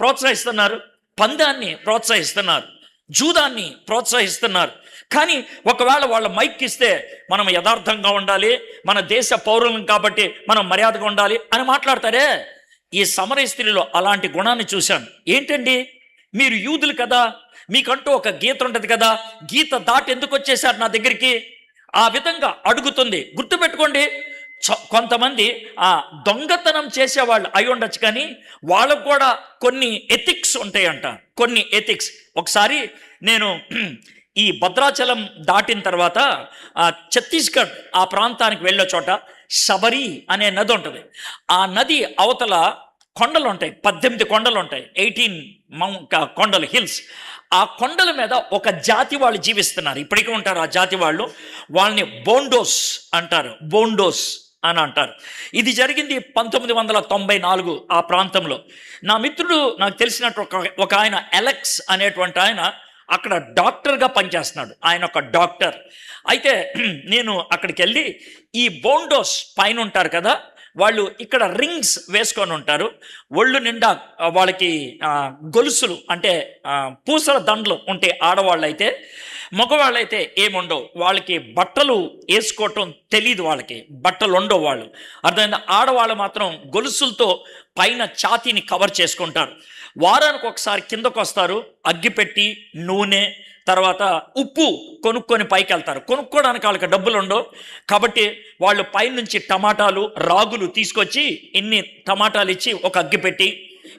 ప్రోత్సహిస్తున్నారు, పందాన్ని ప్రోత్సహిస్తున్నారు, జూదాన్ని ప్రోత్సహిస్తున్నారు. కానీ ఒకవేళ వాళ్ళ మైక్ ఇస్తే మనం యథార్థంగా ఉండాలి, మన దేశ పౌరులం కాబట్టి మనం మర్యాదగా ఉండాలి అని మాట్లాడతారే. ఈ సమరీ స్త్రీలో అలాంటి గుణాన్ని చూశాను. ఏంటండి, మీరు యూదులు కదా, మీకంటూ ఒక గీత ఉంటుంది కదా, గీత దాటి ఎందుకు వచ్చేసారు నా దగ్గరికి? ఆ విధంగా అడుగుతుంది. గుర్తుపెట్టుకోండి, కొంతమంది దొంగతనం చేసేవాళ్ళు అయి ఉండొచ్చు, కానీ వాళ్ళకు కూడా కొన్ని ఎథిక్స్ ఉంటాయంట. ఒకసారి నేను ఈ భద్రాచలం దాటిన తర్వాత ఛత్తీస్గఢ్ ఆ ప్రాంతానికి వెళ్ళే చోట శబరి అనే నది ఉంటుంది. ఆ నది అవతల కొండలు ఉంటాయి, 18 కొండలు ఉంటాయి, 18 కొండలు, హిల్స్. ఆ కొండల మీద ఒక జాతి వాళ్ళు జీవిస్తున్నారు, ఇప్పటికీ ఉంటారు ఆ జాతి వాళ్ళు. వాళ్ళని బోండోస్ అని అంటారు. ఇది జరిగింది 1994 ఆ ప్రాంతంలో. నా మిత్రుడు, నాకు తెలిసినట్టు ఒక ఆయన అలెక్స్ అనేటువంటి ఆయన అక్కడ డాక్టర్గా పనిచేస్తున్నాడు. ఆయన ఒక డాక్టర్. అయితే నేను అక్కడికి వెళ్ళి, ఈ బోండోస్ పైన ఉంటారు కదా, వాళ్ళు ఇక్కడ రింగ్స్ వేసుకొని ఉంటారు. ఒళ్ళు నిండా వాళ్ళకి గొలుసులు అంటే పూసల దండలు ఉంటే ఆడవాళ్ళు అయితే. మగవాళ్ళైతే ఏముండవు, వాళ్ళకి బట్టలు వేసుకోవటం తెలీదు, వాళ్ళకి బట్టలు ఉండవు. వాళ్ళు అర్థమైందా? ఆడవాళ్ళు మాత్రం గొలుసులతో పైన ఛాతీని కవర్ చేసుకుంటారు. వారానికి ఒకసారి కిందకు వస్తారు, అగ్గిపెట్టి, నూనె, తర్వాత ఉప్పు కొనుక్కొని పైకి వెళ్తారు. కొనుక్కోవడానికి వాళ్ళకి డబ్బులు ఉండవు కాబట్టి వాళ్ళు పైనుంచి టమాటాలు, రాగులు తీసుకొచ్చి ఇన్ని టమాటాలు ఇచ్చి ఒక అగ్గిపెట్టి,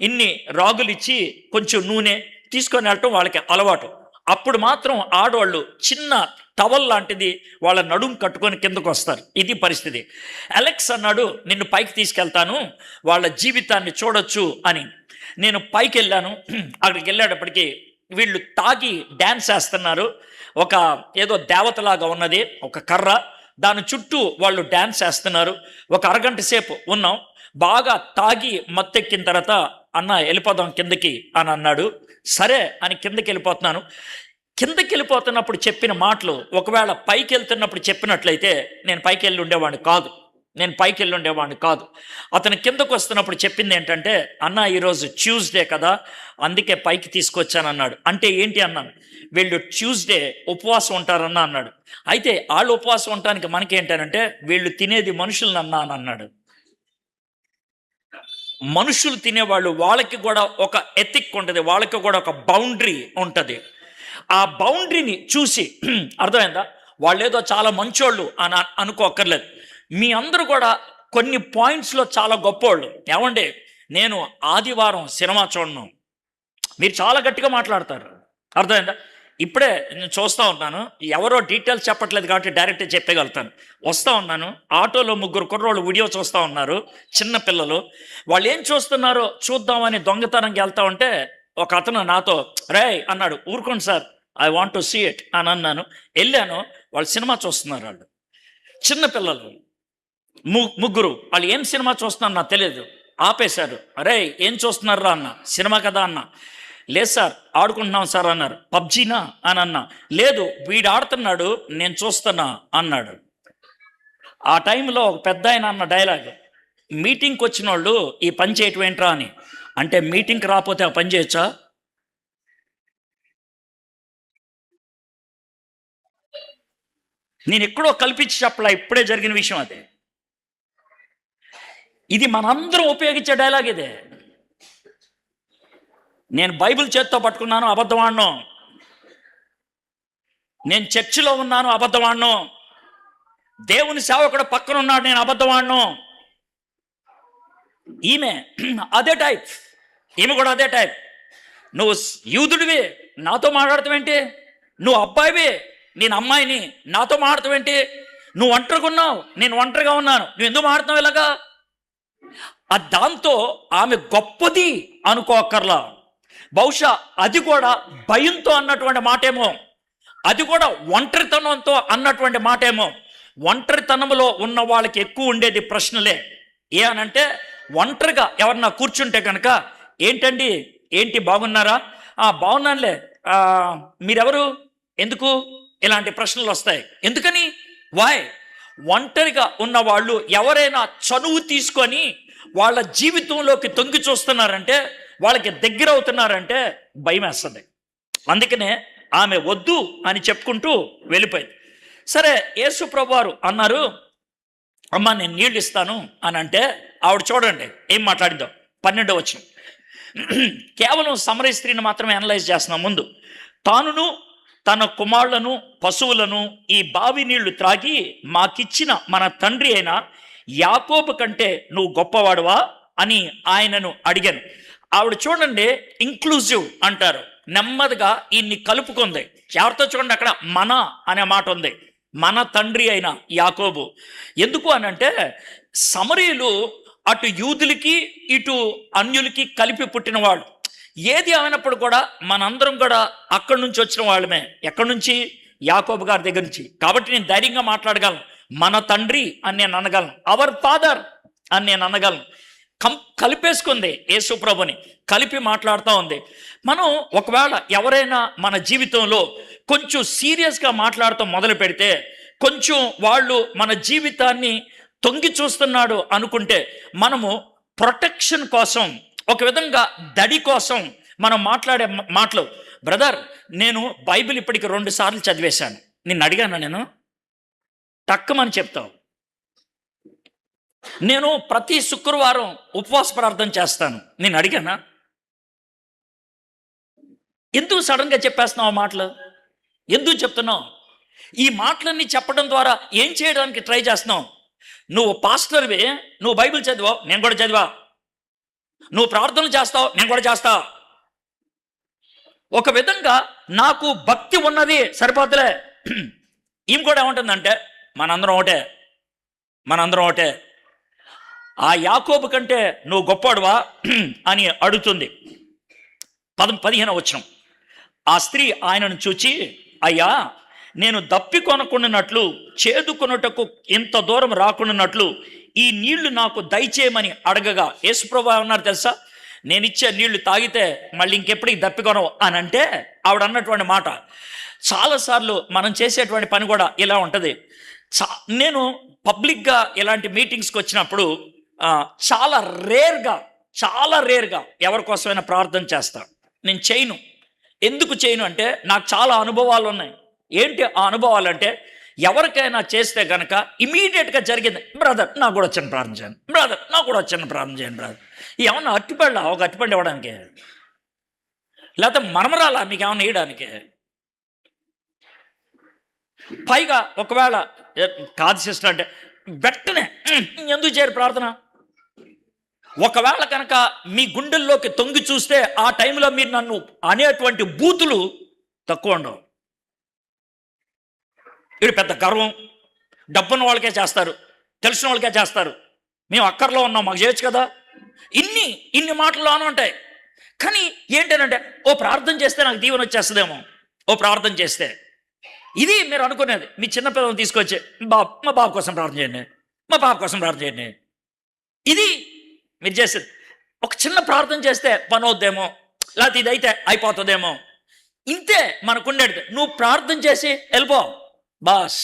ఇన్ని రాగులు ఇచ్చి కొంచెం నూనె తీసుకొని వెళ్ళటం వాళ్ళకి అలవాటు. అప్పుడు మాత్రం ఆడవాళ్ళు చిన్న టవల్ లాంటిది వాళ్ళ నడుం కట్టుకొని కిందకు వస్తారు. ఇది పరిస్థితి. అలెక్స్ అన్నాడు, నిన్ను పైకి తీసుకెళ్తాను, వాళ్ళ జీవితాన్ని చూడొచ్చు అని. నేను పైకి వెళ్ళాను. అక్కడికి వెళ్ళేటప్పటికి వీళ్ళు తాగి డ్యాన్స్ వేస్తున్నారు. ఒక ఏదో దేవతలాగా ఉన్నది, ఒక కర్ర, దాని చుట్టూ వాళ్ళు డ్యాన్స్ వేస్తున్నారు. ఒక అరగంట సేపు ఉన్నాం. బాగా తాగి మత్తెక్కిన తర్వాత, అన్న వెళ్ళిపోదాం కిందకి అని అన్నాడు. సరే అని కిందకి వెళ్ళిపోతున్నాను. కిందకి వెళ్ళిపోతున్నప్పుడు చెప్పిన మాటలు ఒకవేళ పైకి వెళ్తున్నప్పుడు చెప్పినట్లయితే నేను పైకి వెళ్ళి ఉండేవాడిని కాదు. అతను కిందకు వస్తున్నప్పుడు చెప్పింది ఏంటంటే, అన్న ఈరోజు ట్యూస్డే కదా, అందుకే పైకి తీసుకొచ్చాను అన్నాడు. అంటే ఏంటి అన్నాను. వీళ్ళు ట్యూస్డే ఉపవాసం ఉంటారన్నా అన్నాడు. అయితే వాళ్ళు ఉపవాసం ఉండటానికి మనకేంటంటే, వీళ్ళు తినేది మనుషులను అన్నా అని అన్నాడు. మనుషులు తినేవాళ్ళు, వాళ్ళకి కూడా ఒక ఎథిక్ ఉంటుంది, వాళ్ళకి కూడా ఒక బౌండరీ ఉంటుంది. ఆ బౌండరీని చూసి అర్థమైందా, వాళ్ళు ఏదో చాలా మంచోళ్ళు అని అనుకోక్కర్లేదు. మీ అందరూ కూడా కొన్ని పాయింట్స్లో చాలా గొప్పోళ్ళు. ఏమండి, నేను ఆదివారం సినిమా చూడను, మీరు చాలా గట్టిగా మాట్లాడతారు. అర్థమైందా? ఇప్పుడే నేను చూస్తూ ఉన్నాను, ఎవరో డీటెయిల్స్ చెప్పట్లేదు కాబట్టి డైరెక్ట్గా చెప్పగలుగుతాను. వస్తూ ఉన్నాను, ఆటోలో 3 కుర్రోళ్ళు వీడియో చూస్తూ ఉన్నారు, చిన్న పిల్లలు. వాళ్ళు ఏం చూస్తున్నారో చూద్దామని దొంగతనంగా వెళ్తా ఉంటే ఒక అతను నాతో రే అన్నాడు. ఊరుకోండి sir, I want to see it అని అన్నాను. వెళ్ళాను. వాళ్ళు సినిమా చూస్తున్నారు. వాళ్ళు చిన్న పిల్లలు 3. వాళ్ళు ఏం సినిమా చూస్తున్నారు నాకు తెలియదు. ఆపేశారు. అరే ఏం చూస్తున్నారా అన్న. సినిమా కదా అన్న. లేదు సార్ ఆడుకుంటున్నాం సార్ అన్నారు. పబ్జీనా అని అన్నా. లేదు వీడు ఆడుతున్నాడు నేను చూస్తున్నా అన్నాడు. ఆ టైంలో ఒక పెద్ద ఆయన అన్న డైలాగ్, మీటింగ్కి వచ్చిన వాళ్ళు ఈ పని చేయటం ఏంట్రా అని. అంటే మీటింగ్కి రాకపోతే ఆ పని చేయొచ్చా? నేను ఎక్కడో కల్పించి చెప్పలా, ఇప్పుడే జరిగిన విషయం అదే. ఇది మనందరం ఉపయోగించే డైలాగ్ ఇదే. నేను బైబిల్ చేత్తో పట్టుకున్నాను, అబద్ధం ఆడను. నేను చర్చిలో ఉన్నాను, అబద్ధం ఆడను. దేవుని సేవకుడు పక్కన ఉన్నాడు, నేను అబద్ధం ఆడను. ఈమె అదే టైప్, ఈమె కూడా అదే టైప్. నువ్వు యూదుడివి, నాతో మాట్లాడతావేంటి? నువ్వు అబ్బాయివి, నేను అమ్మాయిని, నాతో మాట్లాడతావేంటి? నువ్వు ఒంటరిగా ఉన్నావు, నేను ఒంటరిగా ఉన్నాను, నువ్వు ఎందుకు మాట్లాడుతున్నావు ఇలాగా? దాంతో ఆమె గొప్పది అనుకోకర్లా. బహుశా అది కూడా భయంతో అన్నటువంటి మాటేమో, అది కూడా ఒంటరితనంతో అన్నటువంటి మాటేమో. ఒంటరితనంలో ఉన్న వాళ్ళకి ఎక్కువ ఉండేది ప్రశ్నలే. ఏ అనంటే, ఒంటరిగా ఎవరన్నా కూర్చుంటే కనుక, ఏంటండి, ఏంటి బాగున్నారా? బాగున్నానులే, మీరెవరు, ఎందుకు, ఇలాంటి ప్రశ్నలు వస్తాయి. ఎందుకని? వాయ్? ఒంటరిగా ఉన్న వాళ్ళు ఎవరైనా చనువు తీసుకొని వాళ్ళ జీవితంలోకి తొంగి చూస్తున్నారంటే, వాళ్ళకి దగ్గర అవుతున్నారంటే భయం వేస్తుంది. అందుకనే ఆమె వద్దు అని చెప్పుకుంటూ వెళ్ళిపోయింది. సరే యేసు ప్రభువారు అన్నారు, అమ్మ నేను నీళ్ళు ఇస్తాను అని అంటే, ఆవిడ చూడండి ఏం మాట్లాడిందో. 12వ వచనం. కేవలం సమరయ స్త్రీని మాత్రమే అనలైజ్ చేస్తున్నాం. ముందు తానును తన కుమారులను పశువులను ఈ బావి నీళ్లు త్రాగి మాకిచ్చిన మన తండ్రి అయిన యాకోబు కంటే నువ్వు గొప్పవాడువా అని ఆయనను అడిగాను. ఆవిడ చూడండి ఇంక్లూజివ్ అంటారు, నెమ్మదిగా ఈయన్ని కలుపుకుంది. ఎవరితో చూడండి, అక్కడ మన అనే మాట ఉంది, మన తండ్రి అయిన యాకోబు. ఎందుకు అనంటే, సమరీయులు అటు యూదులకి ఇటు అన్యులకి కలిపి పుట్టినవాడు. ఏది అయినప్పుడు కూడా మనందరం కూడా అక్కడి నుంచి వచ్చిన వాళ్ళమే. ఎక్కడి నుంచి? యాకోబు గారి దగ్గర నుంచి. కాబట్టి నేను ధైర్యంగా మాట్లాడగలను, మన తండ్రి అని నేను అనగలను, అవర్ ఫాదర్ అని నేను అనగలను. కలిపేసుకుంది, యేసు ప్రభుని కలిపి మాట్లాడుతూ ఉంది. మనం ఒకవేళ ఎవరైనా మన జీవితంలో కొంచెం సీరియస్గా మాట్లాడటం మొదలు పెడితే, కొంచెం వాళ్ళు మన జీవితాన్ని తొంగి చూస్తున్నాడు అనుకుంటే, మనము ప్రొటెక్షన్ కోసం, ఒక విధంగా దడి కోసం మనం మాట్లాడే మాటలు. బ్రదర్ నేను బైబిల్ ఇప్పటికి 2 సార్లు చదివేశాను, నిన్ను అడిగాను, నేను టక్కమని చెప్తావు. నేను ప్రతి శుక్రవారం ఉపవాస ప్రార్థన చేస్తాను, నేను అడిగానా? ఎందుకు సడన్గా చెప్పేస్తున్నావు ఆ మాటలు? ఎందుకు చెప్తున్నావు? ఈ మాటలన్నీ చెప్పడం ద్వారా ఏం చేయడానికి ట్రై చేస్తున్నావు? నువ్వు పాస్టర్వి, నువ్వు బైబిల్ చదివావు, నేను కూడా చదివా. నువ్వు ప్రార్థనలు చేస్తావు, నేను కూడా చేస్తా. ఒక విధంగా నాకు భక్తి ఉన్నది సరిపోతులే. ఈమె కూడా ఏమంటుందంటే మనందరం ఒకటే. ఆ యాకోబు కంటే నువ్వు గొప్పవాడువా అని అడుగుతుంది. 15వ వచనం. ఆ స్త్రీ ఆయనను చూచి, అయ్యా, నేను దప్పి కొనకుండానట్లు చేదుకొనుటకు ఇంత దూరం రాకుండానట్లు ఈ నీళ్లు నాకు దయచేయమని అడగగా యేసుప్రభువు అన్నారు తెలుసా, నేను ఇచ్చే నీళ్లు తాగితే మళ్ళీ ఇంకెప్పటికి దప్పికొనవు అని అంటే ఆవిడ అన్నటువంటి మాట. చాలాసార్లు మనం చేసేటువంటి పని కూడా ఇలా ఉంటుంది. నేను పబ్లిక్గా ఇలాంటి మీటింగ్స్కి వచ్చినప్పుడు చాలా రేర్గా ఎవరి కోసమైనా ప్రార్థన చేస్తాను. నేను చేయను. ఎందుకు చేయను అంటే నాకు చాలా అనుభవాలు ఉన్నాయి. ఏంటి ఆ అనుభవాలు అంటే, ఎవరికైనా చేస్తే కనుక ఇమీడియట్గా జరిగింది, బ్రదర్ నాకు కూడా చిన్న ప్రార్థన చేయండి, బ్రదర్ నాకు కూడా చిన్న ప్రార్థన చేయండి బ్రదర్. ఏమన్నా అట్టిపళ్ళ ఒక అట్టిపండు ఇవ్వడానికి, లేకపోతే మరమరాలా మీకు ఏమన్నా వేయడానికి? పైగా ఒకవేళ కాదు సిస్టర్ అంటే వెంటనే ఎందుకు చేయరు ప్రార్థన? ఒకవేళ కనుక మీ గుండెల్లోకి తొంగి చూస్తే ఆ టైంలో మీరు నన్ను అనేటువంటి బూతులు తక్కువ ఉండవు. ఇది పెద్ద గర్వం, డబ్బున్న వాళ్ళకే చేస్తారు, తెలిసిన వాళ్ళకే చేస్తారు, మేము అక్కర్లో ఉన్నాం మాకు చేయొచ్చు కదా, ఇన్ని మాటలు అని ఉంటాయి. కానీ ఏంటంటే ఓ ప్రార్థన చేస్తే నాకు దీవెన వచ్చేస్తుందేమో, ఓ ప్రార్థన చేస్తే. ఇది మీరు అనుకునేది. మీ చిన్నపిల్లలను తీసుకొచ్చి మా బాబు కోసం ప్రార్థన చేయండి, మా బాబు కోసం ప్రార్థన చేయండి. ఇది మీరు చేసేది. ఒక చిన్న ప్రార్థన చేస్తే పని అవుద్దేమో, లేకపోతే ఇదైతే అయిపోతుందేమో, ఇంతే మనకుండేది. నువ్వు ప్రార్థన చేసి వెళ్ళిపో బాస్,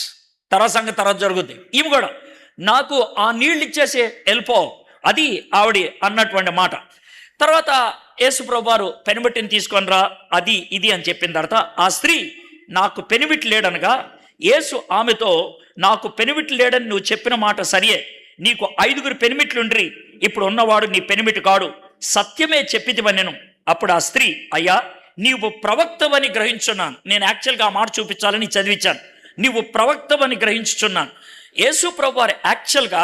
తర్వాత సంగతి తర్వాత జరుగుద్ది. ఈమె కూడా నాకు ఆ నీళ్ళు ఇచ్చేసి వెళ్ళిపో, అది ఆవిడ అన్నటువంటి మాట. తర్వాత యేసుప్రభువు వారు పెనిమిటిని తీసుకొని రా, అది ఇది అని చెప్పిన తర్వాత ఆ స్త్రీ నాకు పెనిమిటి లేడనగా యేసు ఆమెతో, నాకు పెనిమిటి లేడని నువ్వు చెప్పిన మాట సరియే, నీకు 5 పెనిమిట్లుండ్రి, ఇప్పుడు ఉన్నవాడు నీ పెనిమిటి కాడు, సత్యమే చెప్పితివని నేను. అప్పుడు ఆ స్త్రీ, అయ్యా నీవు ప్రవక్తవని గ్రహించున్నాను. నేను యాక్చువల్గా ఆ మాట చూపించాలని చదివించాను. నీవు ప్రవక్తవని గ్రహించుచున్నాను. యేసు ప్రభు వారు యాక్చువల్గా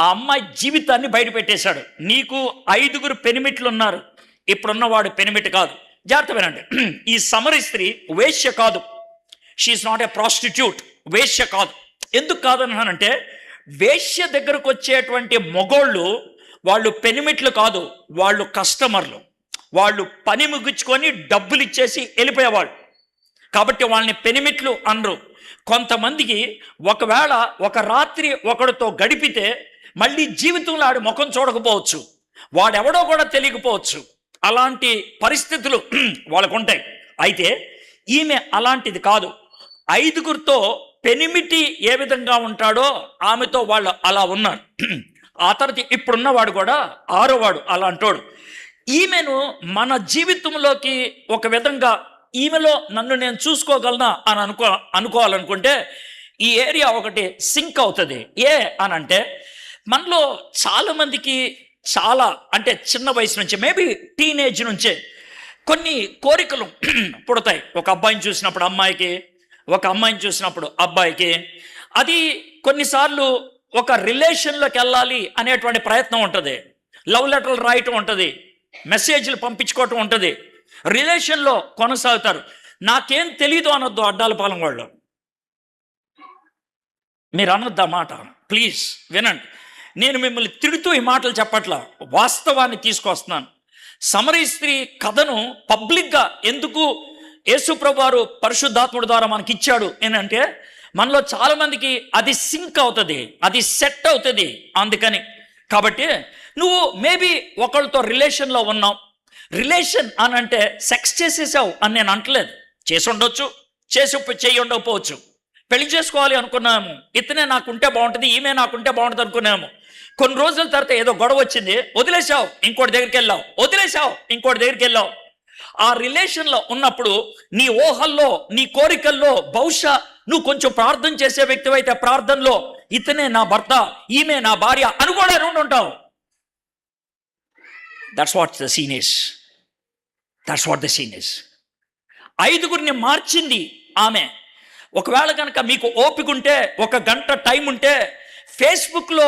ఆ అమ్మాయి జీవితాన్ని బయట పెట్టేశాడు. నీకు 5 పెనిమిట్లు ఉన్నారు, ఇప్పుడున్నవాడు పెనిమిటి కాదు. జాగ్రత్త వినండి. ఈ సమరీ స్త్రీ వేశ్య కాదు, షీఈస్ నాట్ ఏ ప్రాస్టిట్యూట్. వేశ్య కాదు. ఎందుకు కాదన్నానంటే, వేశ్య దగ్గరకు వచ్చేటువంటి మొగోళ్ళు వాళ్ళు పెనిమిట్లు కాదు, వాళ్ళు కస్టమర్లు. వాళ్ళు పని ముగించుకొని డబ్బులు ఇచ్చేసి వెళ్ళిపోయేవాళ్ళు. కాబట్టి వాళ్ళని పెనిమిట్లు అనరు. కొంతమందికి ఒకవేళ ఒక రాత్రి ఒకడితో గడిపితే మళ్ళీ జీవితంలో ఆడి ముఖం చూడకపోవచ్చు, వాడెవడో కూడా తెలియకపోవచ్చు. అలాంటి పరిస్థితులు వాళ్ళకు ఉంటాయి. అయితే ఈమె అలాంటిది కాదు. 5 పెనిమిటి ఏ విధంగా ఉంటాడో ఆమెతో వాళ్ళు అలా ఉన్నారు. ఆ తర్వాత ఇప్పుడున్నవాడు కూడా 6వాడు అలాంటోడు. ఈమెను మన జీవితంలోకి ఒక విధంగా ఈమెలో నన్ను నేను చూసుకోగలనా అని అనుకోవాలనుకుంటే ఈ ఏరియా ఒకటి సింక్ అవుతుంది. అని అంటే మనలో చాలామందికి చాలా అంటే చిన్న వయసు నుంచి, మేబీ టీనేజ్ నుంచే కొన్ని కోరికలు పుడతాయి. ఒక అబ్బాయిని చూసినప్పుడు అమ్మాయికి, ఒక అమ్మాయిని చూసినప్పుడు అబ్బాయికి. అది కొన్నిసార్లు ఒక రిలేషన్లోకి వెళ్ళాలి అనేటువంటి ప్రయత్నం ఉంటుంది. లవ్ లెటర్లు రాయటం ఉంటుంది, మెసేజ్లు పంపించుకోవటం ఉంటుంది, రిలేషన్లో కొనసాగుతారు. నాకేం తెలీదు అనొద్దు అడ్డాల పాలెం వాళ్ళు. మీరు అనొద్దు ఆ మాట, ప్లీజ్ వినండి. నేను మిమ్మల్ని తిడుతూ ఈ మాటలు చెప్పట్లా, వాస్తవాన్ని తీసుకొస్తున్నాను. సమరీ స్త్రీ కథను పబ్లిక్గా ఎందుకు యేసుప్రభువు వారు పరిశుద్ధాత్ముడి ద్వారా మనకి ఇచ్చాడు ఏంటంటే, మనలో చాలామందికి అది సింక్ అవుతుంది, అది సెట్ అవుతుంది. అందుకని కాబట్టి నువ్వు మేబీ ఒకళ్ళతో రిలేషన్లో ఉన్నావు. రిలేషన్ అని అంటే సెక్స్ చేసేసావు అని నేను అంటలేదు. చేసి ఉండొచ్చు, చేయి ఉండకపోవచ్చు. పెళ్లి చేసుకోవాలి అనుకున్నాము, ఇతనే నాకుంటే బాగుంటుంది, ఈమె నాకుంటే బాగుంటుంది అనుకున్నాము. కొన్ని రోజుల తర్వాత ఏదో గొడవ వచ్చింది, వదిలేసావు, ఇంకోటి దగ్గరికి వెళ్ళావు, వదిలేసావు, ఇంకోటి దగ్గరికి వెళ్ళావు. ఆ రిలేషన్లో ఉన్నప్పుడు నీ ఊహల్లో, నీ కోరికల్లో బహుశా నువ్వు కొంచెం ప్రార్థన చేసే వ్యక్తి అయితే ప్రార్థనలో ఇతనే నా భర్త, ఈమె నా భార్య అని కూడా ఉంటావు. That's what the scene is. 5గురిని మార్చింది ఆమె. ఒకవేళ కనుక మీకు ఓపిక ఉంటే, 1 గంట టైం ఉంటే, ఫేస్బుక్లో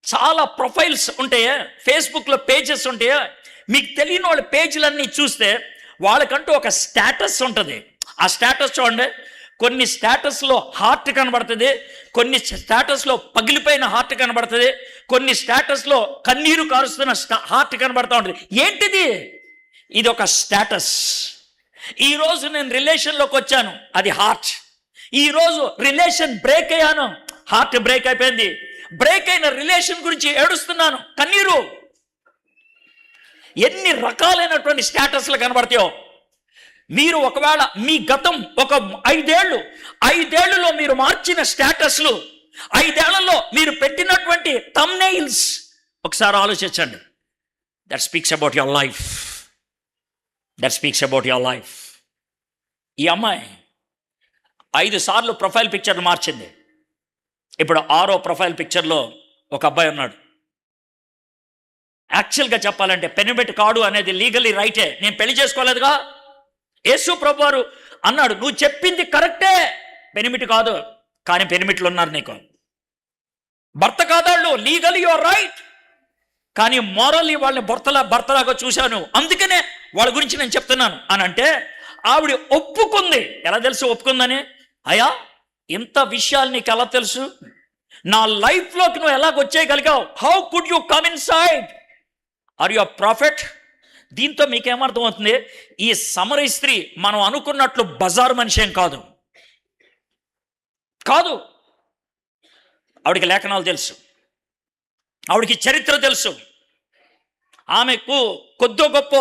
చాలా ప్రొఫైల్స్ ఉంటాయా, ఫేస్బుక్లో పేజెస్ ఉంటాయా, మీకు తెలియని వాళ్ళ పేజీలన్నీ చూస్తే వాళ్ళకంటూ ఒక స్టేటస్ ఉంటుంది. ఆ స్టేటస్ చూడండి. కొన్ని స్టేటస్లో హార్ట్ కనబడుతుంది, కొన్ని స్టేటస్లో పగిలిపోయిన హార్ట్ కనబడుతుంది, కొన్ని స్టేటస్లో కన్నీరు కారుస్తున్న హార్ట్ కనబడుతూ ఉంటుంది. ఏంటిది? ఇది ఒక స్టేటస్. ఈరోజు నేను రిలేషన్లోకి వచ్చాను, అది హార్ట్. ఈరోజు రిలేషన్ బ్రేక్ అయ్యాను, హార్ట్ బ్రేక్ అయిపోయింది. బ్రేక్ అయిన రిలేషన్ గురించి ఏడుస్తున్నాను, కన్నీరు. ఎన్ని రకాలైనటువంటి స్టేటస్లు కనబడతాయో. మీరు ఒకవేళ మీ గతం ఒక 5 ఏళ్లలో మీరు మార్చిన స్టేటస్లు, 5 ఏళ్లలో మీరు పెట్టినటువంటి థంబ్నెయిల్స్ ఒకసారి ఆలోచించండి. That speaks about your life. That speaks about your life. ఈ అమ్మాయి 5 సార్లు ప్రొఫైల్ పిక్చర్లు మార్చింది. ఇప్పుడు 6వ ప్రొఫైల్ పిక్చర్లో ఒక అబ్బాయి ఉన్నాడు. యాక్చువల్గా చెప్పాలంటే పెనిమిటి కాడు అనేది లీగల్లీ రైటే. నేను పెళ్లి చేసుకోలేదుగా. యేసు ప్రభు వారు అన్నాడు, నువ్వు చెప్పింది కరెక్టే, పెనిమిటి కాదు, కానీ పెనిమిట్లు ఉన్నారు నీకు. భర్త కాదాళ్ళు, లీగల్లీ యువర్ రైట్, కానీ మోరల్లీ వాళ్ళని భర్తలాగా చూశాను, అందుకనే వాళ్ళ గురించి నేను చెప్తున్నాను అని అంటే ఆవిడ ఒప్పుకుంది. ఎలా తెలుసు ఒప్పుకుందని? అయ్యా, ఇంత విషయాలు నీకు ఎలా తెలుసు? నా లైఫ్లోకి నువ్వు ఎలాగొచ్చేయగలిగావు? How could you come inside? Are you a prophet? దీంతో మీకేమర్థం అవుతుంది? ఈ సమరయ స్త్రీ మనం అనుకున్నట్లు బజారు మనిషి ఏం కాదు. ఆవిడికి లేఖనాలు తెలుసు, ఆవిడికి చరిత్ర తెలుసు, ఆమెకు కొద్దో గొప్ప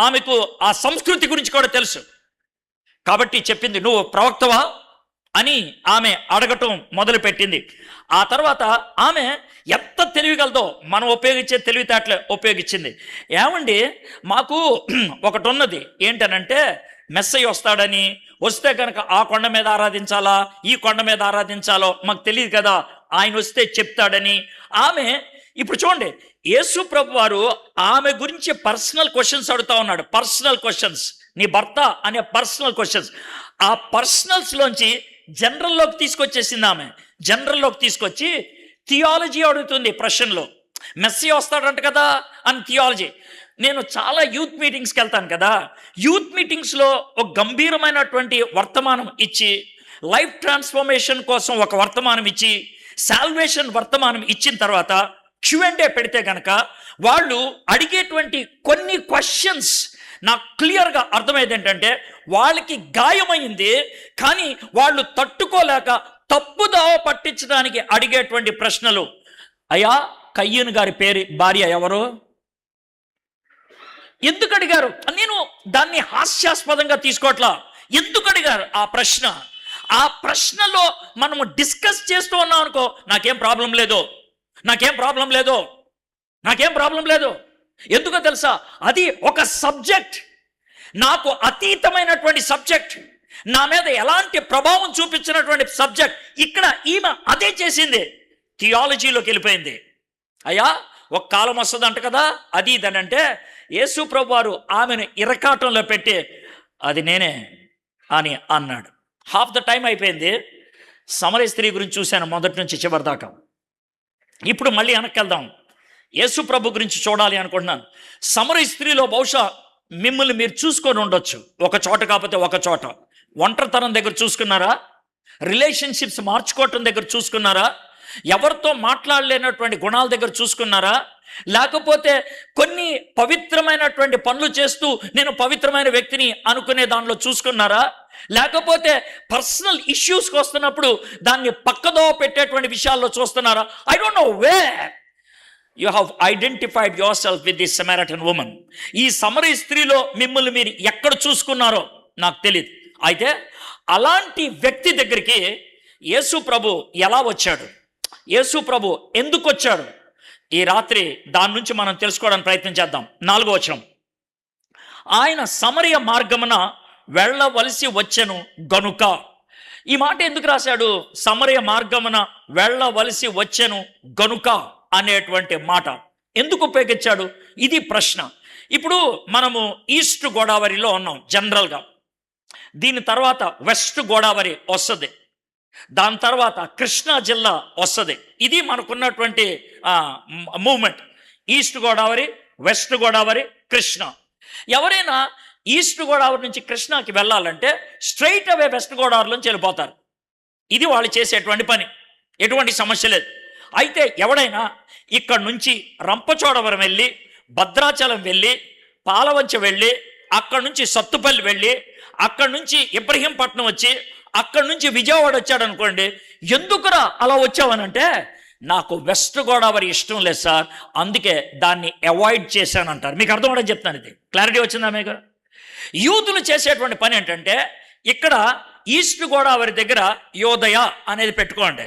ఆమెకు ఆ సంస్కృతి గురించి కూడా తెలుసు. కాబట్టి చెప్పింది, నువ్వు ప్రవక్తవా అని ఆమె అడగటం మొదలుపెట్టింది. ఆ తర్వాత ఆమె ఎంత తెలివిగలదో మనం ఉపయోగించే తెలివితేటలే ఉపయోగించింది. ఏమండి, మాకు ఒకటి ఉన్నది ఏంటనంటే, మెస్సయ్య వస్తాడని, వస్తే కనుక ఆ కొండ మీద ఆరాధించాలా, ఈ కొండ మీద ఆరాధించాలో మాకు తెలియదు కదా, ఆయన వస్తే చెప్తాడని. ఆమె ఇప్పుడు చూడండి, యేసు ప్రభు వారు ఆమె గురించి పర్సనల్ క్వశ్చన్స్ అడుగుతా ఉన్నాడు. పర్సనల్ క్వశ్చన్స్, నీ భర్త అనే పర్సనల్ క్వశ్చన్స్. ఆ పర్సనల్స్లోంచి జనరల్లోకి తీసుకొచ్చేసింది ఆమె. జనరల్లోకి తీసుకొచ్చి థియాలజీ అడుగుతుంది ప్రశ్నలో. మెస్సయ్య వస్తాడంట కదా అని థియాలజీ. నేను చాలా యూత్ మీటింగ్స్కి వెళ్తాను కదా, యూత్ మీటింగ్స్లో ఒక గంభీరమైనటువంటి వర్తమానం ఇచ్చి, లైఫ్ ట్రాన్స్ఫర్మేషన్ కోసం ఒక వర్తమానం ఇచ్చి, సాల్వేషన్ వర్తమానం ఇచ్చిన తర్వాత Q&A పెడితే కనుక వాళ్ళు అడిగేటువంటి కొన్ని క్వశ్చన్స్ నాకు క్లియర్గా అర్థమైంది. ఏంటంటే, వాళ్ళకి గాయమైంది, కానీ వాళ్ళు తట్టుకోలేక తప్పుదావ పట్టించడానికి అడిగేటువంటి ప్రశ్నలు. అయ్యా, కయ్యూను గారి భార్య ఎవరు? ఎందుకు అడిగారు? నేను దాన్ని హాస్యాస్పదంగా తీసుకోవట్లా. ఎందుకు అడిగారు ఆ ప్రశ్న? ఆ ప్రశ్నలో మనము డిస్కస్ చేస్తూ ఉన్నాం అనుకో, నాకేం ప్రాబ్లం లేదు. ఎందుకో తెలుసా? అది ఒక సబ్జెక్ట్, నాకు అతీతమైనటువంటి సబ్జెక్ట్, నా మీద ఎలాంటి ప్రభావం చూపించినటువంటి సబ్జెక్ట్. ఇక్కడ ఈమె అదే చేసింది, థియాలజీలోకి వెళ్ళిపోయింది. అయ్యా, ఒక కాలం వస్తుందంట కదా, అది ఇదనంటే యేసు ప్రభు వారు ఆమెను ఇరకాటంలో పెట్టి, అది నేనే అని అన్నాడు. హాఫ్ ద టైం అయిపోయింది. సమరయ స్త్రీ గురించి చూశాను మొదటి నుంచి చివరి దాకా. ఇప్పుడు మళ్ళీ వెనక్కి వెళ్దాం. యేసు ప్రభు గురించి చూడాలి అనుకుంటున్నాను. సమరయ స్త్రీలో బహుశా మిమ్మల్ని మీరు చూసుకొని ఉండొచ్చు, ఒక చోట కాకపోతే ఒక చోట. ఒంటరితనం దగ్గర చూసుకున్నారా? రిలేషన్షిప్స్ మార్చుకోవటం దగ్గర చూసుకున్నారా? ఎవరితో మాట్లాడలేనటువంటి గుణాల దగ్గర చూసుకున్నారా? లేకపోతే కొన్ని పవిత్రమైనటువంటి పనులు చేస్తూ నేను పవిత్రమైన వ్యక్తిని అనుకునే దానిలో చూసుకున్నారా? లేకపోతే పర్సనల్ ఇష్యూస్కి వస్తున్నప్పుడు దాన్ని పక్కదో పెట్టేటువంటి విషయాల్లో చూస్తున్నారా? I don't know where you have identified your self with this Samaritan women. ఈ సమరయ స్త్రీలో మిమ్మల్ని మీరు ఎక్కడ చూసుకున్నారో నాకు తెలియదు. అయితే అలాంటి వ్యక్తి దగ్గరికి యేసు ప్రభు ఎలా వచ్చాడు, యేసు ప్రభు ఎందుకు వచ్చాడు, ఈ రాత్రి దాని నుంచి మనం తెలుసుకోవడానికి ప్రయత్నం చేద్దాం. 4వ వచనం, ఆయన సమరయ మార్గమున వెళ్ళవలసి వచ్చెను గనుక. ఈ మాట ఎందుకు రాశాడు? సమరయ మార్గమున వెళ్ళవలసి వచ్చెను గనుక అనేటువంటి మాట ఎందుకు ఉపయోగించాడు? ఇది ప్రశ్న. ఇప్పుడు మనము ఈస్ట్ గోదావరిలో ఉన్నాం. జనరల్గా దీని తర్వాత వెస్ట్ గోదావరి వస్తుంది, దాని తర్వాత కృష్ణా జిల్లా వస్తుంది. ఇది మనకున్నటువంటి moment. East Godavari, west Godavari, Krishna. ఎవరైనా ఈస్ట్ గోదావరి నుంచి కృష్ణాకి వెళ్ళాలంటే స్ట్రైట్ అవే వెస్ట్ గోదావరిలోంచి వెళ్ళిపోతారు. ఇది వాళ్ళు చేసేటువంటి పని, ఎటువంటి సమస్య లేదు. అయితే ఎవడైనా ఇక్కడ నుంచి రంపచోడవరం వెళ్ళి, భద్రాచలం వెళ్ళి, పాలవంచ వెళ్ళి, అక్కడి నుంచి సత్తుపల్లి వెళ్ళి, అక్కడి నుంచి ఇబ్రహీంపట్నం వచ్చి, అక్కడి నుంచి విజయవాడ వచ్చాడు అనుకోండి, ఎందుకురా అలా వచ్చావనంటే నాకు వెస్ట్ గోదావరి ఇష్టం లేదు సార్, అందుకే దాన్ని అవాయిడ్ చేశానంటారు. మీకు అర్థం కూడా చెప్తాను, ఇది క్లారిటీ వచ్చిందా మీకు? యూదులు చేసేటువంటి పని ఏంటంటే, ఇక్కడ ఈస్ట్ గోదావరి దగ్గర యోదయ అనేది పెట్టుకోండి,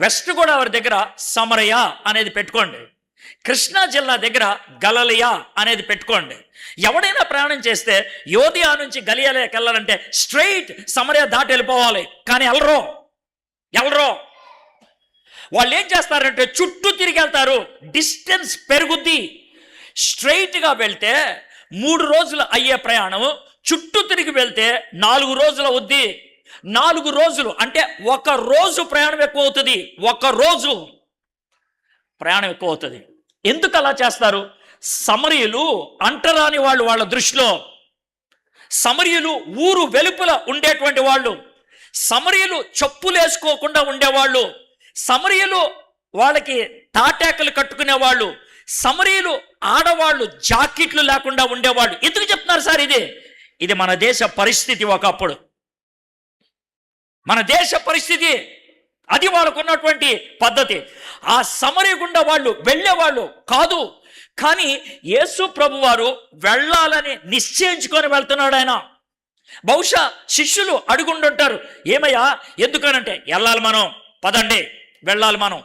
వెస్ట్ గోదావరి దగ్గర సమరయ అనేది పెట్టుకోండి, కృష్ణా జిల్లా దగ్గర గలలియా అనేది పెట్టుకోండి. ఎవడైనా ప్రయాణం చేస్తే యోధియా నుంచి గలియాలకి వెళ్ళాలంటే స్ట్రైట్ సమరయ దాటి వెళ్ళిపోవాలి. కానీ వెళ్ళరో వాళ్ళు ఏం చేస్తారంటే చుట్టూ తిరిగి వెళ్తారు, డిస్టెన్స్ పెరుగుద్ది. స్ట్రైట్గా వెళ్తే 3 రోజులు అయ్యే ప్రయాణం చుట్టూ తిరిగి వెళ్తే 4 రోజులు అవుద్ది. 4 రోజులు అంటే 1 రోజు ప్రయాణం ఎక్కువ అవుతుంది. 1 రోజు ప్రయాణం ఎక్కువ అవుతుంది. ఎందుకు అలా చేస్తారు? సమరయులు అంటరాని వాళ్ళు, వాళ్ళ దృష్టిలో సమరయులు ఊరు వెలుపల ఉండేటువంటి వాళ్ళు, సమరయులు చెప్పులు వేసుకోకుండా ఉండేవాళ్ళు, సమరయులు వాళ్ళకి తాటాకులు కట్టుకునేవాళ్ళు, సమరయులు ఆడవాళ్ళు జాకెట్లు లేకుండా ఉండేవాళ్ళు. ఎందుకు చెప్తున్నారు సార్? ఇది మన దేశ పరిస్థితి. ఒకప్పుడు మన దేశ పరిస్థితి అది, వాళ్ళకున్నటువంటి పద్ధతి. ఆ సమరయ గుండా వాళ్ళు వెళ్ళేవాళ్ళు కాదు. కానీ యేసు ప్రభు వారు వెళ్ళాలని నిశ్చయించుకొని వెళ్తున్నాడు ఆయన. బహుశా శిష్యులు అడుగుండుంటారు, ఏమయ్యా ఎందుకనంటే, వెళ్ళాలి మనం, పదండి వెళ్ళాలి మనం.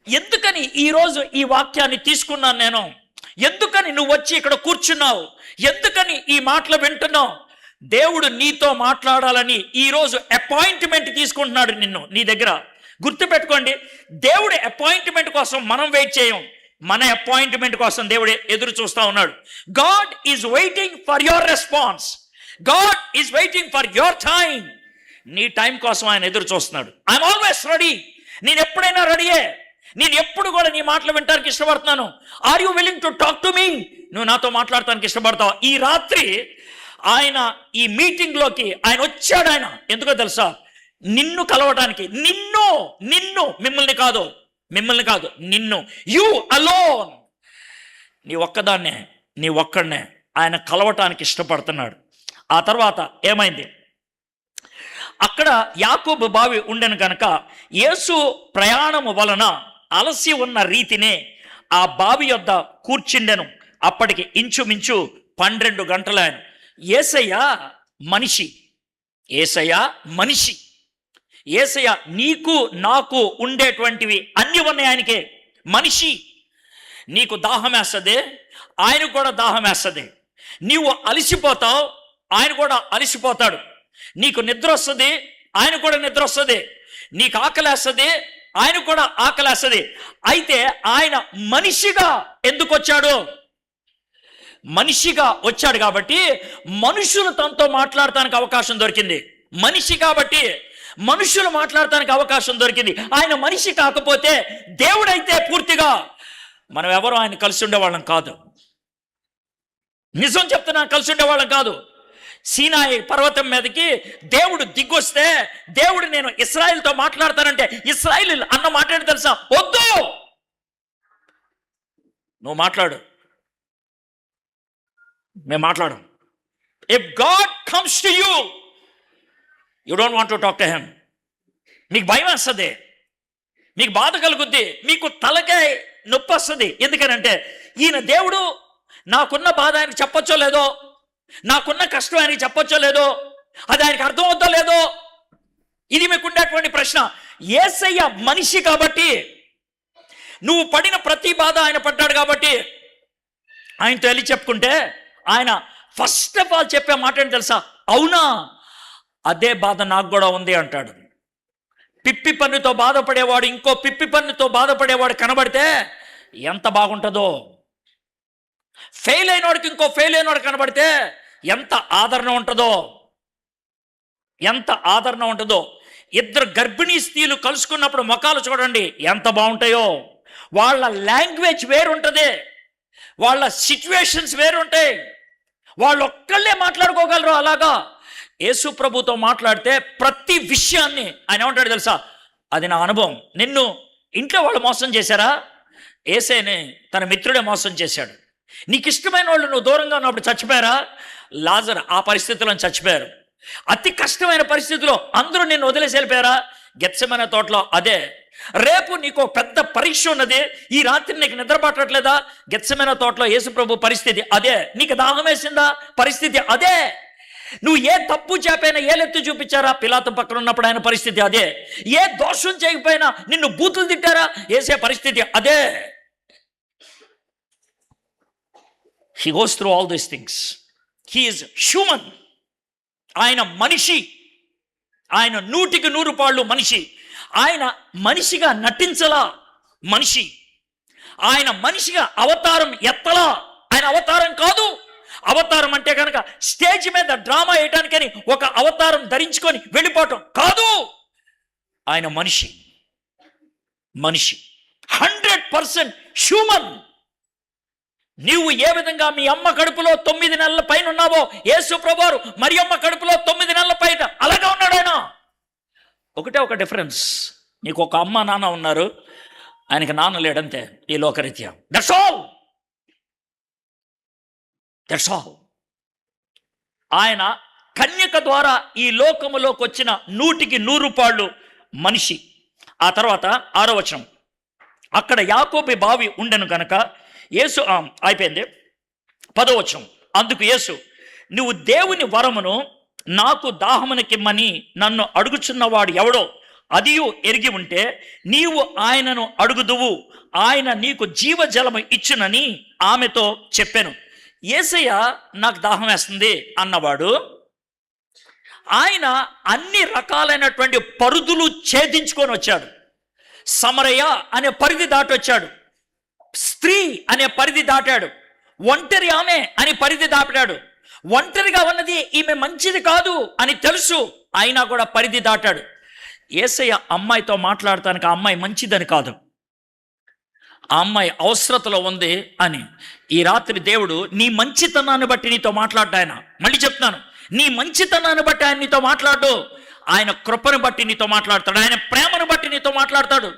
ఎందుకని ఈరోజు ఈ వాక్యాన్ని తీసుకున్నాను నేను? ఎందుకని నువ్వు వచ్చి ఇక్కడ కూర్చున్నావు? ఎందుకని ఈ మాటలు వింటున్నావు? దేవుడు నీతో మాట్లాడాలని ఈరోజు అపాయింట్మెంట్ తీసుకుంటున్నాడు నీ దగ్గర. గుర్తుపెట్టుకోండి, దేవుడి అపాయింట్మెంట్ కోసం మనం వెయిట్ చేయం, మన అపాయింట్మెంట్ కోసం దేవుడు ఎదురు చూస్తూ ఉన్నాడు. God is waiting for your response. God is waiting for your time. నీ టైం కోసం ఆయన ఎదురు చూస్తున్నాడు. I'm always ready. నేను ఎప్పుడైనా రెడీయే. నేను ఎప్పుడు కూడా నీ మాటలు వినడానికి ఇష్టపడుతున్నాను. Are you willing to talk to me? నువ్వు నాతో మాట్లాడటానికి ఇష్టపడతావా? ఈ రాత్రి ఆయన ఈ మీటింగ్లోకి ఆయన వచ్చాడు. ఆయన ఎందుకో తెలుసా? నిన్ను కలవటానికి. నిన్ను మిమ్మల్ని కాదు నిన్ను. You alone. నీ ఒక్కడనే ఆయన కలవటానికి ఇష్టపడుతున్నాడు. ఆ తర్వాత ఏమైంది? అక్కడ యాకోబు బావి ఉండెను కనుక యేసు ప్రయాణము వలన అలసి ఉన్న రీతినే ఆ బావి యొద్ద కూర్చుండెను. అప్పటికి ఇంచుమించు 12 గంటలాయను. యేసయ్య మనిషి. యేసయ్య నీకు నాకు ఉండేటువంటివి అన్ని ఉన్నాయి ఆయనకే. మనిషి. నీకు దాహం వేస్తుంది, ఆయన కూడా దాహం వేస్తుంది. నీవు అలసిపోతావు, ఆయన కూడా అలసిపోతాడు. నీకు నిద్ర వస్తుంది, ఆయన కూడా నిద్ర వస్తుంది. నీకు ఆకలేస్తుంది, ఆయన కూడా ఆకలేస్తుంది. అయితే ఆయన మనిషిగా ఎందుకు వచ్చాడు? మనిషిగా వచ్చాడు కాబట్టి మనుషులు తనతో మాట్లాడటానికి అవకాశం దొరికింది. మనిషి కాబట్టి మనుషులు మాట్లాడటానికి అవకాశం దొరికింది. ఆయన మనిషి కాకపోతే, దేవుడైతే పూర్తిగా మనం ఎవరో ఆయన కలిసి ఉండేవాళ్ళం కాదు. నిజం చెప్తున్నా, కలిసి ఉండేవాళ్ళం కాదు. సీనాయి పర్వతం మీదకి దేవుడు దిగొస్తే, దేవుడు నేను ఇశ్రాయేలుతో మాట్లాడతానంటే ఇశ్రాయేలు అన్న మాట్లాడి తెలుసా? వద్దు, నువ్వు మాట్లాడు, మేము మాట్లాడం. If God comes to you, you don't want to talk to him. మీకు భయం వస్తుంది, మీకు బాధ కలుగుద్ది, మీకు తలకాయ నొప్పి వస్తుంది. ఎందుకనంటే ఈయన దేవుడు, నాకున్న బాధ ఆయనకి చెప్పొచ్చో లేదో, నాకున్న కష్టం ఆయనకి చెప్పొచ్చో లేదో, అది ఆయనకి అర్థం అవుతో లేదో. ఇది మీకు ఉండేటువంటి ప్రశ్న. యేసయ్య మనిషి కాబట్టి, నువ్వు పడిన ప్రతి బాధ ఆయన పడ్డాడు కాబట్టి ఆయనతో వెళ్ళి చెప్పుకుంటే, ఆయన ఫస్ట్ ఆఫ్ ఆల్ చెప్పే మాట ఏంటి తెలుసా? అవునా, అదే బాధ నాకు కూడా ఉంది అంటాడు. పిప్పి పన్నుతో బాధపడేవాడు ఇంకో పిప్పి పన్నుతో బాధపడేవాడు కనబడితే ఎంత బాగుంటుందో. ఫెయిల్ అయినోడికి ఇంకో ఫెయిల్ అయినోడు కనబడితే ఎంత ఆదరణ ఉంటుందో. ఎంత ఆదరణ ఉంటుందో. ఇద్దరు గర్భిణీ స్త్రీలు కలుసుకున్నప్పుడు ముఖాలు చూడండి ఎంత బాగుంటాయో. వాళ్ళ లాంగ్వేజ్ వేరుంటుంది, వాళ్ళ సిచ్యువేషన్స్ వేరుంటాయి, వాళ్ళు ఒక్కళ్ళే మాట్లాడుకోగలరు. అలాగా యేసు ప్రభుతో మాట్లాడితే ప్రతి విషయాన్ని ఆయన ఏమంటాడు తెలుసా? అది నా అనుభవం. నిన్ను ఇంట్లో వాళ్ళు మోసం చేశారా? యేసేని తన మిత్రుడే మోసం చేశాడు. నీకు ఇష్టమైన వాళ్ళు నువ్వు దూరంగా ఉన్నప్పుడు చచ్చిపోయారా? లాజరు ఆ పరిస్థితుల్లో చచ్చిపోయారు. అతి కష్టమైన పరిస్థితిలో అందరూ నిన్ను వదిలేసి వెళ్ళిపోయారా? గెత్సెమనే తోటలో అదే. రేపు నీకు పెద్ద పరీక్ష ఉన్నది, ఈ రాత్రి నీకు నిద్ర పట్టట్లేదా? గెత్సెమనే తోటలో యేసు ప్రభు పరిస్థితి అదే. నీకు దాహం వేసిందా? పరిస్థితి అదే. నువ్వు ఏ తప్పు చేపైనా ఏలెత్తు చూపించారా? పిలాతు పక్కన ఉన్నప్పుడు ఆయన పరిస్థితి అదే. ఏ దోషం చేయకపోయినా నిన్ను బూతులు తిట్టారా? వేసే పరిస్థితి అదే. He goes through all these things. He is human. ఆయన మనిషి, ఆయన 100% మనిషి. ఆయన మనిషిగా నటించలా, మనిషి. ఆయన మనిషిగా అవతారం ఎత్తలా, ఆయన అవతారం కాదు. అవతారం అంటే కనుక స్టేజ్ మీద డ్రామా వేయడానికని ఒక అవతారం ధరించుకొని వెళ్ళిపోవటం కాదు. ఆయన మనిషి, మనిషి 100% హ్యూమన్. నీవు ఏ విధంగా మీ అమ్మ కడుపులో 9 నెలల పైన ఉన్నావో యేసు ప్రభువారు మరి అమ్మ కడుపులో 9 నెలల పైన అలాగే ఉన్నాడు ఆయన. ఒకటే ఒక డిఫరెన్స్, నీకు ఒక అమ్మ నాన్న ఉన్నారు, ఆయనకి నాన్న లేడంతే ఈ లోకరీత్యా. That's all. ఆయన కన్యక ద్వారా ఈ లోకములోకి వచ్చిన 100% మనిషి. ఆ తర్వాత 6వ వచనం, అక్కడ యాకోబు బావి ఉండెను కనుక యేసు అయిపోయింది. 10వ వచనం, అందుకు యేసు, నువ్వు దేవుని వరమును నాకు దాహమునకిమ్మని నన్ను అడుగుచున్నవాడు ఎవడో అదియు ఎరిగి ఉంటే నీవు ఆయనను అడుగుదువు, ఆయన నీకు జీవజలము ఇచ్చునని ఆమెతో చెప్పాను. యేసయ్య నాకు దాహం వేస్తుంది అన్నవాడు ఆయన అన్ని రకాలైనటువంటి పరుదులు ఛేదించుకొని వచ్చాడు. సమరయ అనే పరిధి దాటి వచ్చాడు, స్త్రీ అనే పరిధి దాటాడు, ఒంటరి ఆమె అని పరిధి దాటాడు. ఒంటరిగా ఉన్నది ఈమె మంచిది కాదు అని తెలుసు, అయినా కూడా పరిధి దాటాడు. యేసయ్య అమ్మాయితో మాట్లాడటానికి ఆ అమ్మాయి మంచిదని కాదు, ఆ అమ్మాయి అవసరతలో ఉంది అని. ఈ రాత్రి దేవుడు నీ మంచితనాన్ని బట్టి నీతో మాట్లాడ్డా. ఆయన మళ్ళీ చెప్తున్నాను, నీ మంచితనాన్ని బట్టి ఆయన నీతో మాట్లాడు. ఆయన కృపను బట్టి నీతో మాట్లాడతాడు, ఆయన ప్రేమను బట్టి నీతో మాట్లాడతాడు.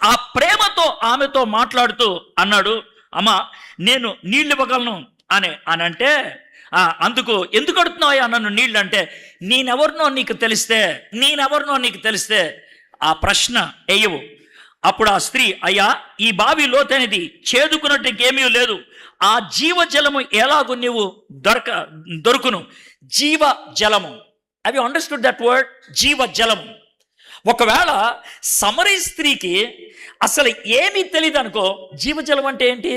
ఆ ప్రేమతో ఆమెతో మాట్లాడుతూ అన్నాడు, అమ్మా నేను నీళ్ళు ఇవ్వగలను అని అంటే అందుకు ఎందుకు అడుగుతున్నావా నన్ను నీళ్ళు అంటే, నేనెవరినో నీకు తెలిస్తే ఆ ప్రశ్న వేయవు. అప్పుడు ఆ స్త్రీ, అయ్యా ఈ బావి లోతైనది, చేదుకున్నట్టు ఇంకేమీ లేదు, ఆ జీవజలము ఎలాగూ నీవు దొరుకును. జీవజలము, have you understood that word? జీవజలము. ఒకవేళ సమరీ స్త్రీకి అసలు ఏమీ తెలియదు అనుకో, జీవజలం అంటే ఏంటి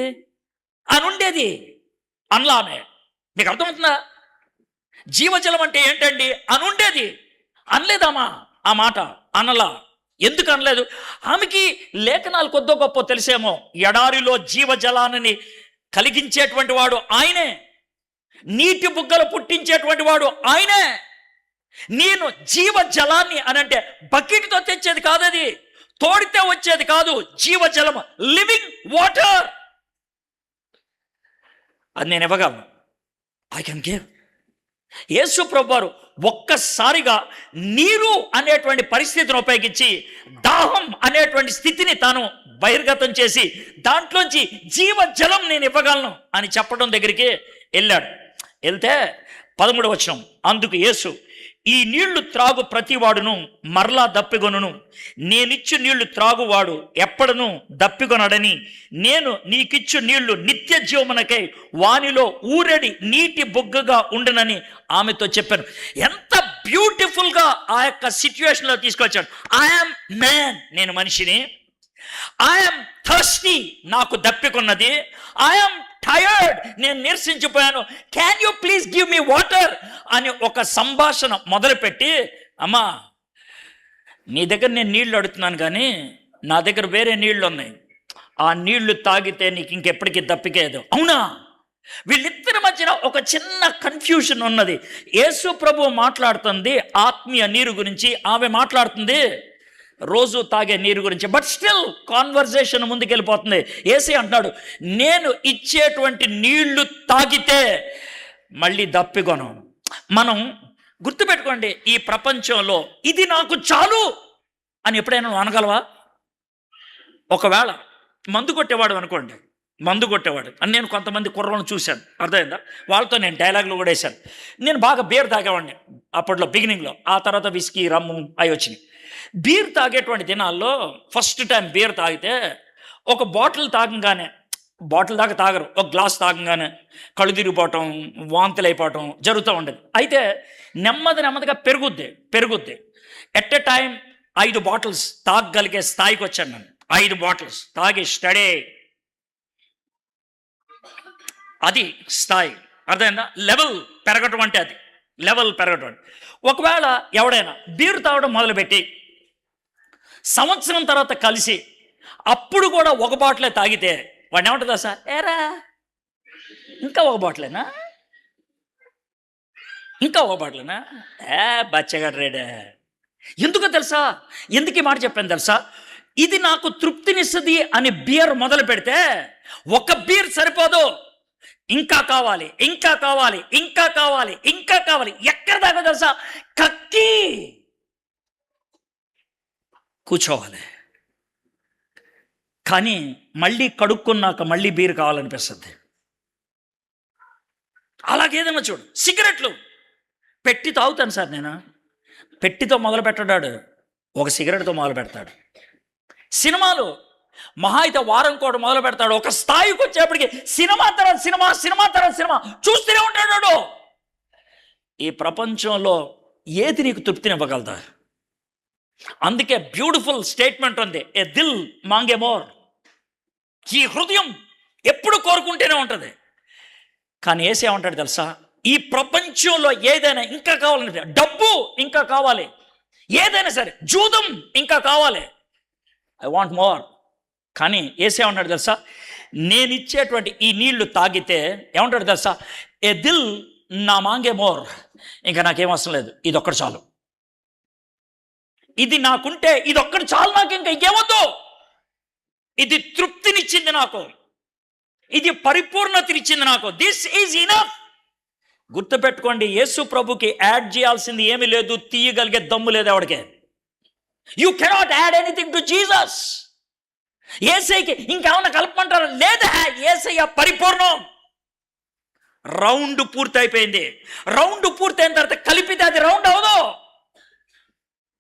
అని ఉండేది అనలామే. మీకు అర్థమవుతుందా? జీవజలం అంటే ఏంటండి అని ఉండేది. అనలేదమ్మా ఆ మాట, అనలా. ఎందుకు అనలేదు? ఆమెకి లేఖనాలు కొద్దో గొప్ప తెలిసేమో. ఎడారిలో జీవజలాన్ని కలిగించేటువంటి వాడు ఆయనే, నీటి బుగ్గలు పుట్టించేటువంటి వాడు ఆయనే. నేను జీవజలాన్ని అనంటే బకెట్తో తెచ్చేది కాదు, అది తోడితే వచ్చేది కాదు. జీవజలం, లివింగ్ వాటర్, అది నేను ఇవ్వగలను. I can give. యేసు ప్రభువారు ఒక్కసారిగా నీరు అనేటువంటి పరిస్థితిని ఉపయోగించి దాహం అనేటువంటి స్థితిని తాను బహిర్గతం చేసి దాంట్లోంచి జీవజలం నేను ఇవ్వగలను అని చెప్పడం దగ్గరికి వెళ్ళాడు. వెళ్తే 13వ వచనం, అందుకు యేసు, ఈ నీళ్లు త్రాగు ప్రతివాడును మరలా దప్పిగొనును, నేనిచ్చు నీళ్లు త్రాగువాడు ఎప్పడను దప్పిగొనడని, నేను నీకిచ్చు నీళ్లు నిత్య జీవమునకై వానిలో ఊరడి నీటి బొగ్గగా ఉండనని ఆమెతో చెప్పాను. ఎంత బ్యూటిఫుల్గా ఆ యొక్క సిచ్యువేషన్లో తీసుకొచ్చాడు. ఐఎమ్ మ్యాన్, నేను మనిషిని. ఐఎమ్ థర్స్టీ, నాకు దప్పికొన్నది. ఐఎమ్ టైర్డ్, నేను నీరసించిపోయాను. Can you please give me water అని ఒక సంభాషణ మొదలుపెట్టి, అమ్మా నీ దగ్గర నేను నీళ్లు అడుగుతున్నాను కానీ నా దగ్గర వేరే నీళ్లు ఉన్నాయి, ఆ నీళ్లు తాగితే నీకు ఇంకెప్పటికీ దప్పికేదు. అవునా? వీళ్ళిద్దరి మధ్యన ఒక చిన్న కన్ఫ్యూషన్ ఉన్నది. యేసు ప్రభు మాట్లాడుతుంది ఆత్మీయ నీరు గురించి, ఆమె మాట్లాడుతుంది రోజు తాగే నీరు గురించి. బట్ స్టిల్ కాన్వర్జేషన్ ముందుకెళ్ళిపోతుంది. యేసే అంటున్నాడు, నేను ఇచ్చేటువంటి నీళ్లు తాగితే మళ్ళీ దప్పికొను. మనం గుర్తుపెట్టుకోండి, ఈ ప్రపంచంలో ఇది నాకు చాలు అని ఎప్పుడైనా నువ్వు అనగలవా? ఒకవేళ మందు కొట్టేవాడు అనుకోండి, మందు కొట్టేవాడు అని నేను కొంతమంది కుర్రలను చూశాను, అర్థమైందా? వాళ్ళతో నేను డైలాగులు కూడా వేశాను. నేను బాగా బీర్ తాగేవాడిని అప్పట్లో, బిగినింగ్లో. ఆ తర్వాత విస్కీ, రమ్ము అవి వచ్చినాయి. బీర్ తాగేటువంటి దినాల్లో ఫస్ట్ టైం బీర్ తాగితే ఒక బాటిల్ తాగంగానే, బాటిల్ దాకా తాగరు, ఒక గ్లాస్ తాగంగానే కళ్ళు తిరిగిపోవటం, వాంతులు అయిపోవటం జరుగుతూ ఉండేది. అయితే నెమ్మదిగా పెరుగుద్ది. ఎట్ ఎ టైం 5 బాటిల్స్ తాగగలిగే స్థాయికి వచ్చాను నేను. 5 బాటిల్స్ తాగి స్టడీ, అది స్థాయి, అర్థమైందా? లెవెల్ పెరగటం అంటే అది లెవెల్ పెరగటం. ఒకవేళ ఎవడైనా బీరు తాగడం మొదలుపెట్టి సంవత్సరం తర్వాత కలిసి అప్పుడు కూడా ఒక బాటిలే తాగితే వాడిని ఏమంటుందా? సార్ ఏరా ఇంకా ఒక బాటిలేనా, ఇంకా ఒక బాటిలేనా, బచ్చగాడు రేడే. ఎందుకో తెలుసా? ఎందుకు ఈ మాట చెప్పాను తెలుసా? ఇది నాకు తృప్తినిస్తుంది అని బీర్ మొదలు పెడితే ఒక బీర్ సరిపోదు, ఇంకా కావాలి, ఇంకా కావాలి, ఇంకా కావాలి, ఇంకా కావాలి. ఎక్కడ దాకా తెలుసా? కక్కి కూర్చోవాలి. కానీ మళ్ళీ కడుక్కున్నాక మళ్ళీ బీర్ కావాలనిపిస్తుంది. అలాగేదన్నా చూడు, సిగరెట్లు పెట్టి తాగుతాను సార్ నేను. పెట్టితో మొదలు పెట్టడాడు, ఒక సిగరెట్తో మొదలు పెడతాడు. సినిమాలు మహా అయితే వారం కూడా మొదలు పెడతాడు, ఒక స్థాయికి వచ్చేప్పటికి సినిమా తర్వాత సినిమా, సినిమా తర్వాత సినిమా చూస్తూనే ఉంటాడు. ఈ ప్రపంచంలో ఏది నీకు తృప్తినివ్వగలదా? అందుకే బ్యూటిఫుల్ స్టేట్మెంట్ ఉంది, ఏ దిల్ మాంగే మోర్. ఈ హృదయం ఎప్పుడు కోరుకుంటూనే ఉంటుంది. కానీ యేసే ఏమంటాడు తెలుసా? ఈ ప్రపంచంలో ఏదైనా ఇంకా కావాలంటే, డబ్బు ఇంకా కావాలి, ఏదైనా సరే, జూదం ఇంకా కావాలి, ఐ వాంట్ మోర్. కానీ యేసే ఏమంటాడు తెలుసా? నేను ఇచ్చేటువంటి ఈ నీళ్లు తాగితే ఏమంటాడు తెలుసా? ఏ దిల్ నా మాంగే మోర్. ఇంకా నాకేం అవసరం లేదు, ఇది ఒక్కటి చాలు, ఇది నాకుంటే ఇది ఒక్కటి చాలు, నాకు ఇంకా ఇంకేమొద్దు. ఇది తృప్తినిచ్చింది నాకు, ఇది పరిపూర్ణతనిచ్చింది నాకు. This is enough. గుర్తుపెట్టుకోండి, యేసు ప్రభుకి యాడ్ చేయాల్సింది ఏమీ లేదు, తీయగలిగే దమ్ము లేదు ఎవడికే. You cannot add anything to Jesus. యేసయ్యకి ఇంకేమన్నా కలపమంటారా? లేదా, యేసయ్య పరిపూర్ణం. రౌండ్ పూర్తి అయిపోయింది. రౌండ్ పూర్తయిన తర్వాత కలిపితే అది రౌండ్ అవదు.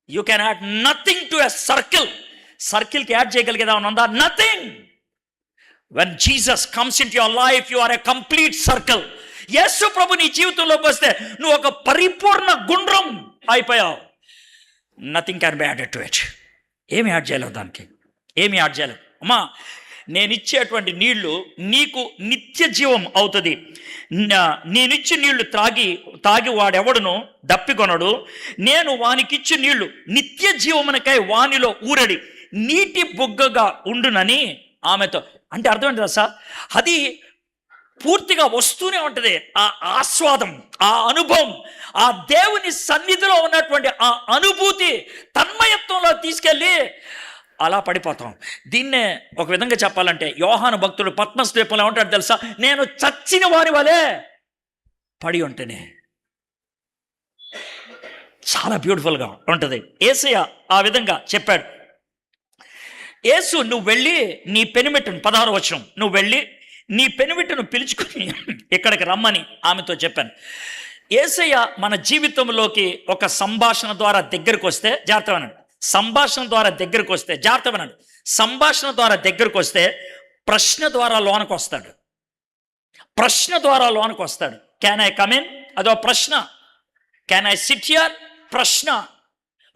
You can add nothing to a circle. సర్కిల్కి యాడ్ చేయగలిగేదా ఉందా? Nothing. When Jesus comes into your life, you are a complete circle. Yesu ప్రభు నీ జీవితంలోకి వస్తే నువ్వు ఒక పరిపూర్ణ గుండ్రం అయిపోయావు. Nothing can be added to it. ఏమి యాడ్ చేయలేవు దానికి, ఏమి యాడ్ చేయలేవు. అమ్మా, నేను ఇచ్చేటువంటి నీళ్లు నీకు నిత్య జీవం అవుతుంది. నేనిచ్చి నీళ్లు తాగి వాడెవడును దప్పికొనడు. నేను వానికిచ్చి నీళ్లు నిత్య జీవమునకై వానిలో ఊరడి నీటి బుగ్గగా ఉండునని ఆమెతో. అంటే అర్థం ఏంటి సార్? అది పూర్తిగా వస్తూనే ఉంటుంది. ఆ ఆస్వాదం, ఆ అనుభవం, ఆ దేవుని సన్నిధిలో ఉన్నటువంటి ఆ అనుభూతి తన్మయత్వంలో తీసుకెళ్ళి అలా పడిపోతాం. దీన్నే ఒక విధంగా చెప్పాలంటే యోహాను భక్తుడు పద్మస్ ద్వీపంలో ఏమంటాడు తెలుసా? నేను చచ్చిన వారి వలె పడి ఉంటేనే. చాలా బ్యూటిఫుల్గా ఉంటుంది. యేసయ్య ఆ విధంగా చెప్పాడు. యేసు, నువ్వు వెళ్ళి నీ పెనిమిట్టును, 16వ వచనం, నువ్వు వెళ్ళి నీ పెనిమిట్టును పిలుచుకుని ఇక్కడికి రమ్మని ఆమెతో చెప్పాను. యేసయ్య మన జీవితంలోకి ఒక సంభాషణ ద్వారా దగ్గరకు వస్తే జాగ్రత్త అన్నాడు. సంభాషణ ద్వారా దగ్గరకు వస్తే జాగ్రత్త అన్నాడు. సంభాషణ ద్వారా దగ్గరకు వస్తే ప్రశ్న ద్వారా లోనకు వస్తాడు. ప్రశ్న ద్వారా లోనకు వస్తాడు. Can I come in? అదో ప్రశ్న. Can I SIT here? ప్రశ్న.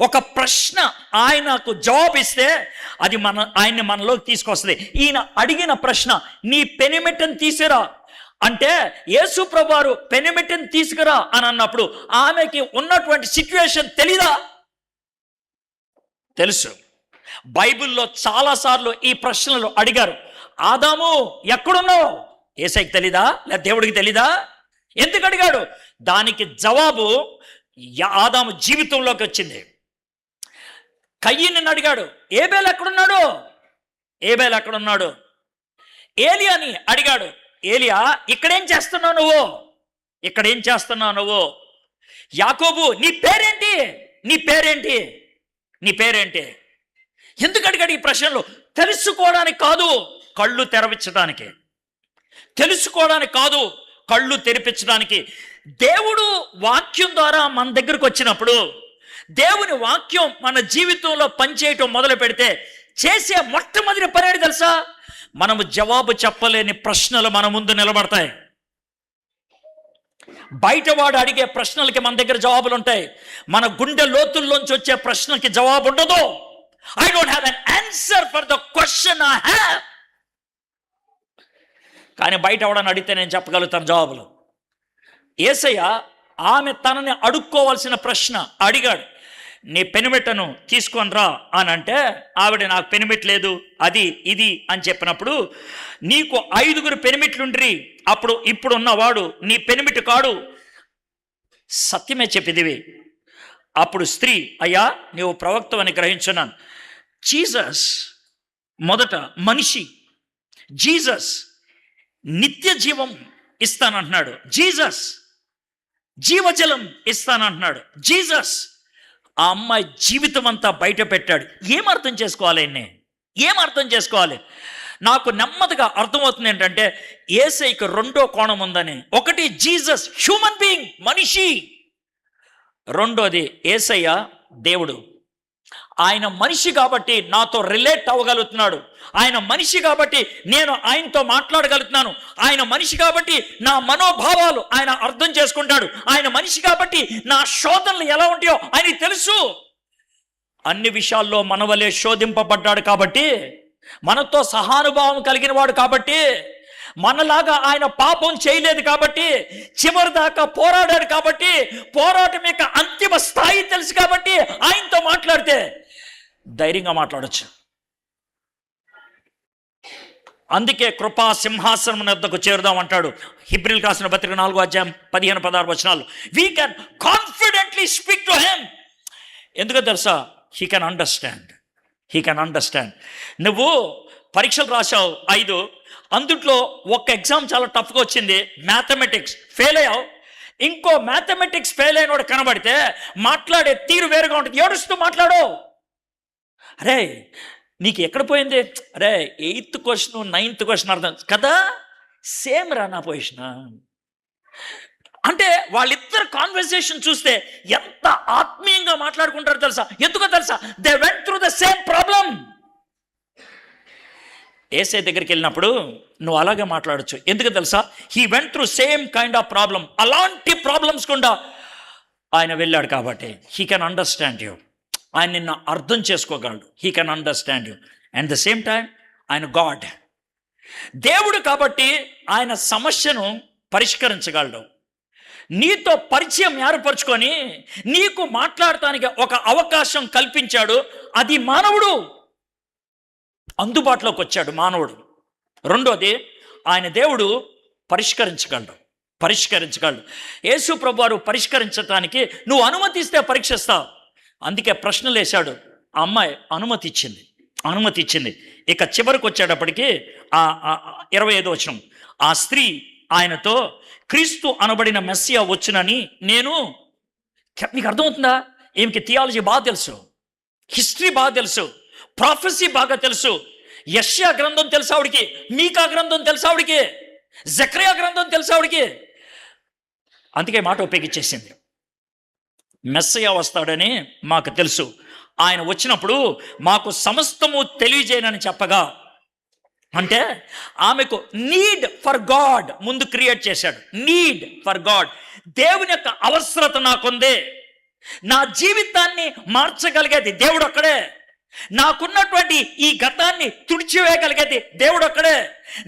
ఒక ప్రశ్న ఆయనకు జవాబు ఇస్తే అది ఆయన్ని మనలోకి తీసుకొస్తుంది. ఈయన అడిగిన ప్రశ్న, నీ పెనిమిట్టను తీసుకురా అంటే, యేసు ప్రభువారు పెనిమిట్టను తీసుకురా అని అన్నప్పుడు ఆమెకి ఉన్నటువంటి సిచ్యువేషన్ తెలీదా? తెలుసు. బైబిల్లో చాలాసార్లు ఈ ప్రశ్నలు అడిగారు. ఆదాము ఎక్కడున్నావు? యేసయ్యకి తెలీదా? లేదా దేవుడికి తెలీదా? ఎందుకు అడిగాడు? దానికి జవాబు ఆదాము జీవితంలోకి వచ్చింది. కయ్యీని అడిగాడు, ఏబేలు ఎక్కడున్నాడు? ఏబేలు ఎక్కడున్నాడు? ఏలియాని అడిగాడు, ఏలియా ఇక్కడేం చేస్తున్నావు నువ్వు? ఇక్కడేం చేస్తున్నావు నువ్వు? యాకోబు నీ పేరేంటి? నీ పేరేంటి? నీ పేరేంటి? ఎందుకు అడిగాడు ఈ ప్రశ్నలు? తెలుసుకోవడానికి కాదు, కళ్ళు తెరపించడానికి. తెలుసుకోవడానికి కాదు, కళ్ళు తెరిపించడానికి. దేవుడు వాక్యం ద్వారా మన దగ్గరకు వచ్చినప్పుడు, దేవుని వాక్యం మన జీవితంలో పనిచేయటం మొదలు పెడితే చేసే మొట్టమొదటి పని ఏంటి తెలుసా? మనము జవాబు చెప్పలేని ప్రశ్నలు మన ముందు నిలబడతాయి. బయటవాడు అడిగే ప్రశ్నలకి మన దగ్గర జవాబులు ఉంటాయి. మన గుండె లోతుల్లోంచి వచ్చే ప్రశ్నకి జవాబు ఉండదు. I don't have an answer for the question I have. కానీ బయట ఎవడని అడిగితే నేను చెప్పగలుగుతాను జవాబులు. యేసయ్య ఆమె తనని అడుక్కోవాల్సిన ప్రశ్న అడిగాడు, నీ పెనిమిట్టను తీసుకొని రా అని అంటే, ఆవిడ నాకు పెనిమిట్ లేదు, అది ఇది అని చెప్పినప్పుడు, నీకు 5 పెనిమిట్లుండ్రి, అప్పుడు ఇప్పుడు ఉన్నవాడు నీ పెనిమిటి కాడు, సత్యమే చెప్పిదివి. అప్పుడు స్త్రీ, అయ్యా నీవు ప్రవక్తవని గ్రహించున్నాను. జీసస్ మొదట మనిషి. జీసస్ నిత్య జీవం ఇస్తానంటున్నాడు. జీసస్ జీవజలం ఇస్తానంటున్నాడు. జీసస్ ఆ అమ్మాయి జీవితం అంతా బయట పెట్టాడు. ఏం అర్థం చేసుకోవాలి? ఏం అర్థం చేసుకోవాలి? నాకు నెమ్మదిగా అర్థమవుతుంది ఏంటంటే, యేసయ్యకి 2వ కోణం ఉందని. ఒకటి జీసస్ హ్యూమన్ బీయింగ్, మనిషి. రెండోది యేసయ్య దేవుడు. ఆయన మనిషి కాబట్టి నాతో రిలేట్ అవ్వగలుగుతున్నాడు. ఆయన మనిషి కాబట్టి నేను ఆయనతో మాట్లాడగలుగుతున్నాను. ఆయన మనిషి కాబట్టి నా మనోభావాలు ఆయన అర్థం చేసుకుంటాడు. ఆయన మనిషి కాబట్టి నా శోధనలు ఎలా ఉంటాయో ఆయనకి తెలుసు. అన్ని విషయాల్లో మన వలె శోధింపబడ్డాడు కాబట్టి, మనతో సహానుభావం కలిగిన వాడు కాబట్టి, మనలాగా ఆయన పాపం చేయలేదు కాబట్టి, చివరి దాకా పోరాడాడు కాబట్టి, పోరాటం యొక్క అంతిమ స్థాయి తెలుసు కాబట్టి ఆయనతో మాట్లాడితే ధైర్యంగా మాట్లాడచ్చు. అందుకే కృపా సింహాసనం వద్దకు చేరుదాం అంటాడు హెబ్రీయులకు రాసిన పత్రిక 4వ అధ్యాయం 15-16 వచనాలు. We can confidently speak to him. ఎందుకో తెలుసా? He can understand. He can understand. నువ్వు పరీక్షలు రాసావు 5, అందుట్లో ఒక ఎగ్జామ్ చాలా టఫ్గా వచ్చింది, మ్యాథమెటిక్స్ ఫెయిల్ అయ్యావు. ఇంకో మ్యాథమెటిక్స్ ఫెయిల్ అయినోడు కనబడితే మాట్లాడే తీరు వేరుగా ఉంటుంది. ఏడుస్తూ మాట్లాడు. అరే నీకు ఎక్కడ పోయింది? అరే 8th క్వశ్చన్ 9th క్వశ్చన్ అర్థం కదా, సేమ్ రా నా పొజిషన్. అంటే వాళ్ళిద్దరు కాన్వర్సేషన్ చూస్తే ఎంత ఆత్మీయంగా మాట్లాడుకుంటారో తెలుసా? ఎందుకో తెలుసా? They went through the same problem. Yesayya దగ్గరికి వెళ్ళినప్పుడు నువ్వు అలాగే మాట్లాడచ్చు. ఎందుకు తెలుసా? He went through same kind of problem. అలాంటి ప్రాబ్లమ్స్ కూడా ఆయన వెళ్ళాడు కాబట్టి హీ కెన్ అండర్స్టాండ్ యూ. ఆయన నిన్ను అర్థం చేసుకోగలడు. He can understand you. And the same time ఆయన గాడ్, దేవుడు కాబట్టి ఆయన సమస్యను పరిష్కరించగలడు. నీతో పరిచయం ఏర్పరచుకొని నీకు మాట్లాడటానికి ఒక అవకాశం కల్పించాడు. అది మానవుడు. అందుబాటులోకి వచ్చాడు మానవుడు. రెండోది ఆయన దేవుడు పరిష్కరించగలడు. యేసు ప్రభు వారు పరిష్కరించడానికి నువ్వు అనుమతిస్తే పరీక్షిస్తావు. అందుకే ప్రశ్నలు వేశాడు. ఆ అమ్మాయి అనుమతి ఇచ్చింది. ఇక చివరికి వచ్చేటప్పటికి 25వ వచనం, ఆ స్త్రీ ఆయనతో, క్రీస్తు అనబడిన మెస్సియా వచ్చునని నేను. మీకు అర్థమవుతుందా? ఈమెకి థియాలజీ బాగా తెలుసు, హిస్టరీ బాగా తెలుసు, ప్రాఫెసీ బాగా తెలుసు. యెషయా గ్రంథం తెలుసు ఆవిడికి, మీకా గ్రంథం తెలుసు ఆవిడికి, జకరియా గ్రంథం తెలుసు ఆవిడికి. అందుకే మాట ఉపయోగించేసింది. మెస్సయ్య వస్తాడని మాకు తెలుసు, ఆయన వచ్చినప్పుడు మాకు సమస్తము తెలియజేయనని చెప్పగా, అంటే ఆమెకు నీడ్ ఫర్ గాడ్ ముందు క్రియేట్ చేశాడు. నీడ్ ఫర్ గాడ్, దేవుని యొక్క అవసరత నాకుంది. నా జీవితాన్ని మార్చగలిగేది దేవుడు ఒక్కడే. నాకున్నటువంటి ఈ గతాన్ని తుడిచివేయగలిగేది దేవుడు ఒక్కడే.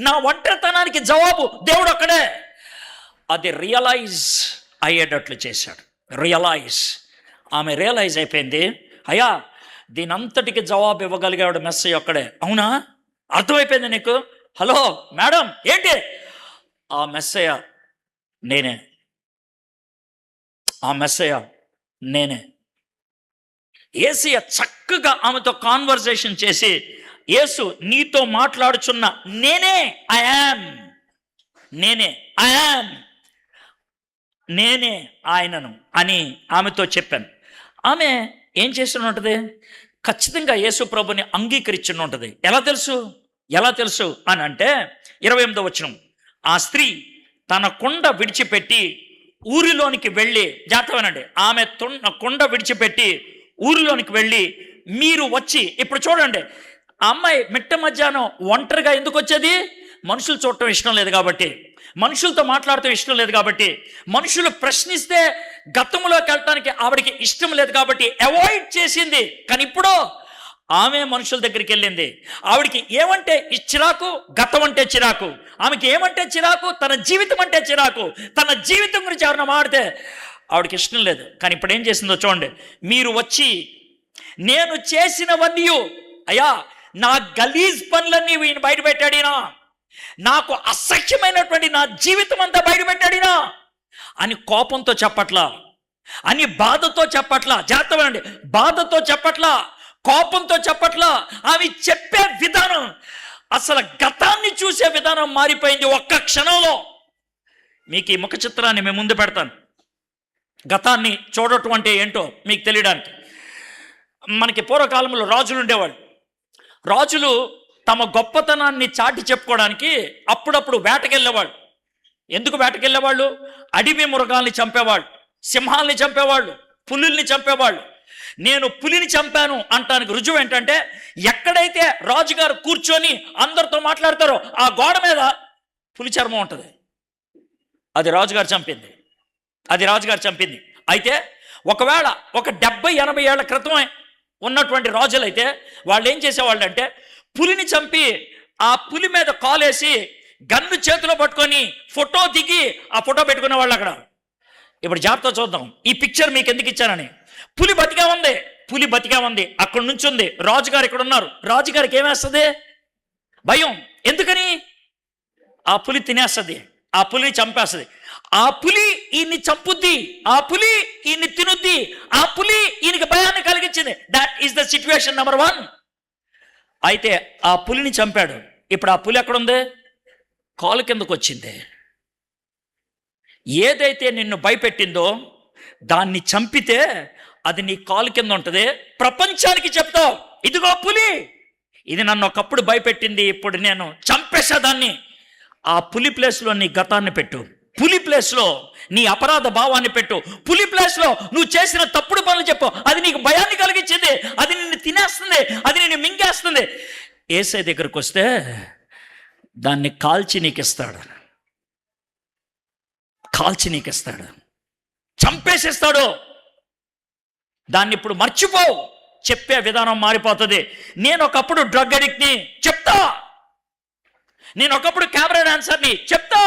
నా ఒంటరితనానికి జవాబు దేవుడు ఒక్కడే. అది రియలైజ్ అయ్యేటట్లు చేశాడు. ఆమె రియలైజ్ అయిపోయింది. అయ్యా దీని అంతటికి జవాబు ఇవ్వగలిగాడు మెస్సయ్య ఒక్కడే. అవునా? అర్థమైపోయింది నీకు? హలో మేడం, ఏంటి ఆ మెస్సయ్య నేనే, ఆ మెస్సయ్య నేనే. యేసయ్య చక్కగా ఆమెతో కాన్వర్సేషన్ చేసి, యేసు నీతో మాట్లాడుచున్న నేనే, ఐ యామ్, నేనే, ఐ యామ్, నేనే ఆయనను అని ఆమెతో చెప్పాను. ఆమె ఏం చేసిన ఉంటుంది? ఖచ్చితంగా యేసు ప్రభుని అంగీకరించిన ఉంటుంది. ఎలా తెలుసు అని అంటే 28వ వచనం, ఆ స్త్రీ తన కుండ విడిచిపెట్టి ఊరిలోనికి వెళ్ళి, జాగ్రత్తగానండి, ఆమె కుండ విడిచిపెట్టి ఊరిలోనికి వెళ్ళి మీరు వచ్చి, ఇప్పుడు చూడండి, ఆ అమ్మాయి మిట్ట మధ్యాహ్నం ఒంటరిగా ఎందుకు వచ్చేది? మనుషులు చూడటం ఇష్టం లేదు కాబట్టి, మనుషులతో మాట్లాడటం ఇష్టం లేదు కాబట్టి, మనుషులు ప్రశ్నిస్తే గతంలోకి వెళ్ళటానికి ఆవిడికి ఇష్టం లేదు కాబట్టి అవాయిడ్ చేసింది. కానీ ఇప్పుడు ఆమె మనుషుల దగ్గరికి వెళ్ళింది. ఆవిడికి ఏమంటే చిరాకు? గతం అంటే చిరాకు. ఆమెకి ఏమంటే చిరాకు? తన జీవితం అంటే చిరాకు. తన జీవితం గురించి ఎవరైనా మాడితే ఆవిడకి ఇష్టం లేదు. కానీ ఇప్పుడు ఏం చేసిందో చూడండి, మీరు వచ్చి నేను చేసినవన్నీ, అయ్యా నా గలీజ్ పనులన్నీ వీడిని బయట పెట్టాడినా, నాకు అసఖ్యమైనటువంటి నా జీవితం అంతా బయటపెట్టాడినా అని కోపంతో చెప్పట్లా, అని బాధతో చెప్పట్లా, జాగ్రత్తగా బాధతో చెప్పట్లా, కోపంతో చెప్పట్లా. ఆమె చెప్పే విధానం, అసలు గతాన్ని చూసే విధానం మారిపోయింది ఒక్క క్షణంలో. మీకు ఈ ముఖ చిత్రాన్ని మేము ముందు పెడతాను. గతాన్ని చూడటం అంటే ఏంటో మీకు తెలియడానికి. మనకి పూర్వకాలంలో రాజులు ఉండేవాళ్ళు. రాజులు తమ గొప్పతనాన్ని చాటి చెప్పుకోవడానికి అప్పుడప్పుడు వేటకెళ్ళేవాళ్ళు. ఎందుకు వేటకెళ్ళేవాళ్ళు? అడవి మృగాల్ని చంపేవాళ్ళు, సింహాల్ని చంపేవాళ్ళు, పులుల్ని చంపేవాళ్ళు. నేను పులిని చంపాను అంటానికి రుజువు ఏంటంటే, ఎక్కడైతే రాజుగారు కూర్చొని అందరితో మాట్లాడతారో ఆ గోడ మీద పులి చర్మం ఉంటుంది. అది రాజుగారు చంపింది. అయితే ఒకవేళ ఒక 70-80 ఏళ్ల క్రితం ఉన్నటువంటి రాజులైతే వాళ్ళు ఏం చేసేవాళ్ళు అంటే, పులిని చంపి ఆ పులి మీద కాలేసి గన్ను చేతిలో పట్టుకొని ఫోటో దిగి ఆ ఫోటో పెట్టుకునే వాళ్ళు అక్కడ. ఇప్పుడు జాగ్రత్త చూద్దాం, ఈ పిక్చర్ మీకు ఎందుకు ఇచ్చానని. పులి బతిగా ఉంది, అక్కడ నుంచి ఉంది. రాజుగారు ఇక్కడ ఉన్నారు. రాజుగారికి ఏమేస్తుంది? భయం. ఎందుకని? ఆ పులి తినేస్తుంది, ఆ పులిని చంపేస్తుంది. ఆ పులి ఈయన్ని చంపుద్ది, ఆ పులి ఈయన్ని తినుద్ది, ఆ పులి ఈయనకి భయాన్ని కలిగించింది. That is the situation number 1. అయితే ఆ పులిని చంపాడు. ఇప్పుడు ఆ పులి ఎక్కడుంది? కాలు కిందకు వచ్చింది. ఏదైతే నిన్ను భయపెట్టిందో దాన్ని చంపితే అది నీ కాలు కింద ఉంటుంది. ప్రపంచానికి చెప్తావు, ఇదిగో పులి, ఇది నన్ను ఒకప్పుడు భయపెట్టింది, ఇప్పుడు నేను చంపేసా దాన్ని. ఆ పులి ప్లేస్లో నీ గతాన్ని పెట్టు, పులి ప్లేస్లో నీ అపరాధ భావాన్ని పెట్టు, పులి ప్లేస్లో నువ్వు చేసిన తప్పుడు పనులు చెప్పు. అది నీకు భయాన్ని కలిగించింది, అది నిన్ను తినేస్తుంది, అది నిన్ను మింగేస్తుంది. యేసయ్య దగ్గరకు వస్తే దాన్ని కాల్చి నీకు ఇస్తాడు, చంపేసిస్తాడు. దాన్ని ఇప్పుడు మర్చిపో, చెప్పే విధానం మారిపోతుంది. నేను ఒకప్పుడు డ్రగ్ అడిక్ట్ని చెప్తా, నేను ఒకప్పుడు కెమెరా డాన్సర్ని చెప్తా.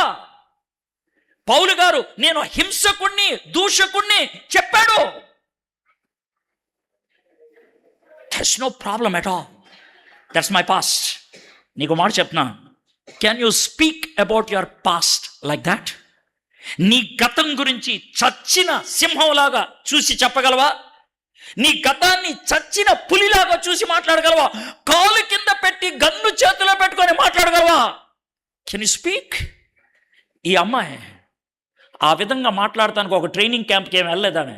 పౌలు గారు నేను హింసకుణ్ణి, దూషకుణ్ణి చెప్పాడు. That's no problem at all, that's my past. నీకు మాట చెప్తున్నా, can you speak about your past like that? నీ గతం గురించి చచ్చిన సింహంలాగా చూసి చెప్పగలవా? నీ గతాన్ని చచ్చిన పులిలాగా చూసి మాట్లాడగలవా? కాలు కింద పెట్టి గన్ను చేతిలో పెట్టుకొని మాట్లాడగలవా? Can you speak? ఈ అమ్మాయి ఆ విధంగా మాట్లాడటానికి ఒక ట్రైనింగ్ క్యాంప్కి ఏమి వెళ్ళలేదామె.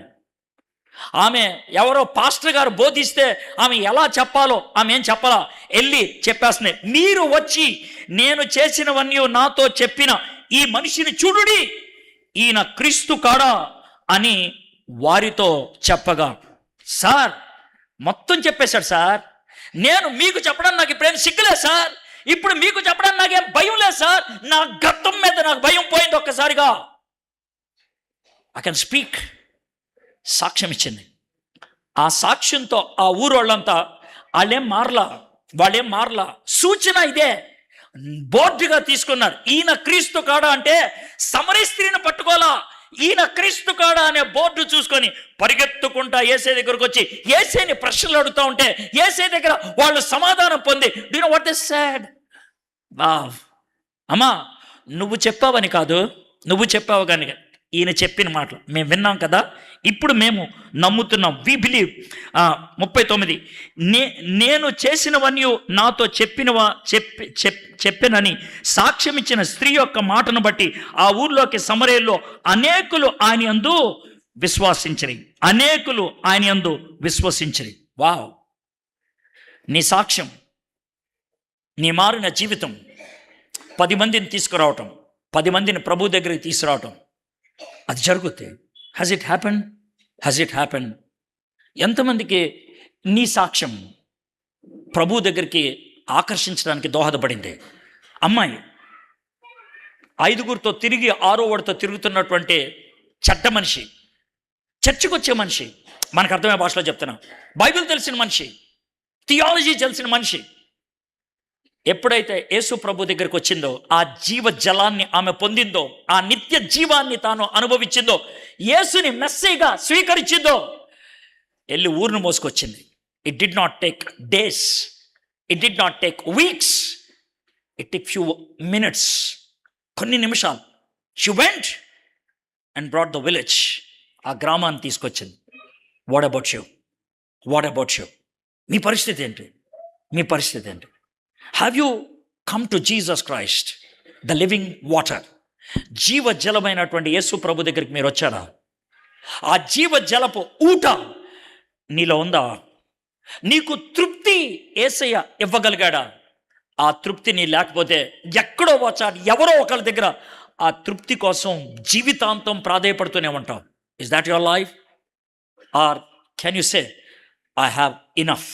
ఆమె ఎవరో పాస్టర్ గారు బోధిస్తే ఆమె ఎలా చెప్పాలో ఆమె ఏం చెప్పాలా, వెళ్ళి చెప్పేస్తుంది. మీరు వచ్చి నేను చేసినవన్నీ నాతో చెప్పిన ఈ మనిషిని చూడుడి, ఈయన క్రీస్తు కాడా అని వారితో చెప్పగా, సార్ మొత్తం చెప్పేశాడు సార్. నేను మీకు చెప్పడానికి నాకు ఇప్పుడేం సిగ్గులేదు సార్, ఇప్పుడు మీకు చెప్పడానికి నాకేం భయం లేదు సార్. నా గతం మీద నాకు భయం పోయింది ఒక్కసారిగా. I can speak. సాక్ష్యం ఇచ్చింది. ఆ సాక్ష్యంతో ఆ ఊరు వాళ్ళంతా వాళ్ళేం మారలా. సూచన ఇదే, బోర్డుగా తీసుకున్నారు. ఈయన క్రీస్తు కాడా అంటే సమరీ స్త్రీని పట్టుకోలా, ఈయన క్రీస్తు కాడా అనే బోర్డు చూసుకొని పరిగెత్తుకుంటా యేసయ్య దగ్గరకు వచ్చి యేసయ్యని ప్రశ్నలు అడుగుతూ ఉంటే యేసయ్య దగ్గర వాళ్ళు సమాధానం పొంది, do you know what they said? అమ్మా, నువ్వు చెప్పావని కాదు, నువ్వు చెప్పావు కానీ ఈయన చెప్పిన మాటలు మేము విన్నాం కదా, ఇప్పుడు మేము నమ్ముతున్నాం. We believe. 39, నేను చేసినవన్నీ నాతో చెప్పినని సాక్ష్యం ఇచ్చిన స్త్రీ యొక్క మాటను బట్టి ఆ ఊర్లోకి సమరయల్లో అనేకులు ఆయన యందు విశ్వసించిరి. అనేకులు ఆయన యందు విశ్వసించిరి. వావ్! నీ సాక్ష్యం, నీ మారిన జీవితం 10 మందిని తీసుకురావటం, 10 మందిని ప్రభు దగ్గరికి తీసుకురావటం, అది జరుగుతుంది. Has it happen? Has it happen? ఎంతమందికి నీ సాక్ష్యం ప్రభు దగ్గరికి ఆకర్షించడానికి దోహదపడింది? అమ్మాయి 5గురితో తిరిగి 6వ వాడితో తిరుగుతున్నటువంటి చెడ్డ మనిషి, చర్చికి వచ్చే మనిషి, మనకు అర్థమయ్యే భాషలో చెప్తున్నాం, బైబిల్ తెలిసిన మనిషి, థియాలజీ తెలిసిన మనిషి, ఎప్పుడైతే యేసు ప్రభు దగ్గరికి వచ్చిందో, ఆ జీవ జలాన్ని ఆమె పొందిందో, ఆ నిత్య జీవాన్ని తాను అనుభవించిందో, యేసుని మెస్సీగా స్వీకరించిందో, వెళ్ళి ఊరిని మోసుకొచ్చింది. It did not take days, it did not take weeks, it take few minutes, కొన్ని నిమిషాలు. She went and brought the village, ఆ గ్రామాన్ని తీసుకొచ్చింది. What about you? What about you? మీ పరిస్థితి ఏంటి? మీ పరిస్థితి ఏంటి? Have you come to Jesus Christ, the living water? జీవ జలమైనటువంటి యేసు ప్రభు దగ్గరికి మీరు వచ్చారా? ఆ జీవ జలపు ఊట నీలో ఉందా? నీకు తృప్తి యేసయ్య ఇవ్వగలిగాడా? ఆ తృప్తి నీ లేకపోతే ఎక్కడో వచ్చాడు, ఎవరో ఒకళ్ళ దగ్గర ఆ తృప్తి కోసం జీవితాంతం ప్రాధేయపడుతూనే ఉంటాం. Is that your life? Are can you say I have enough,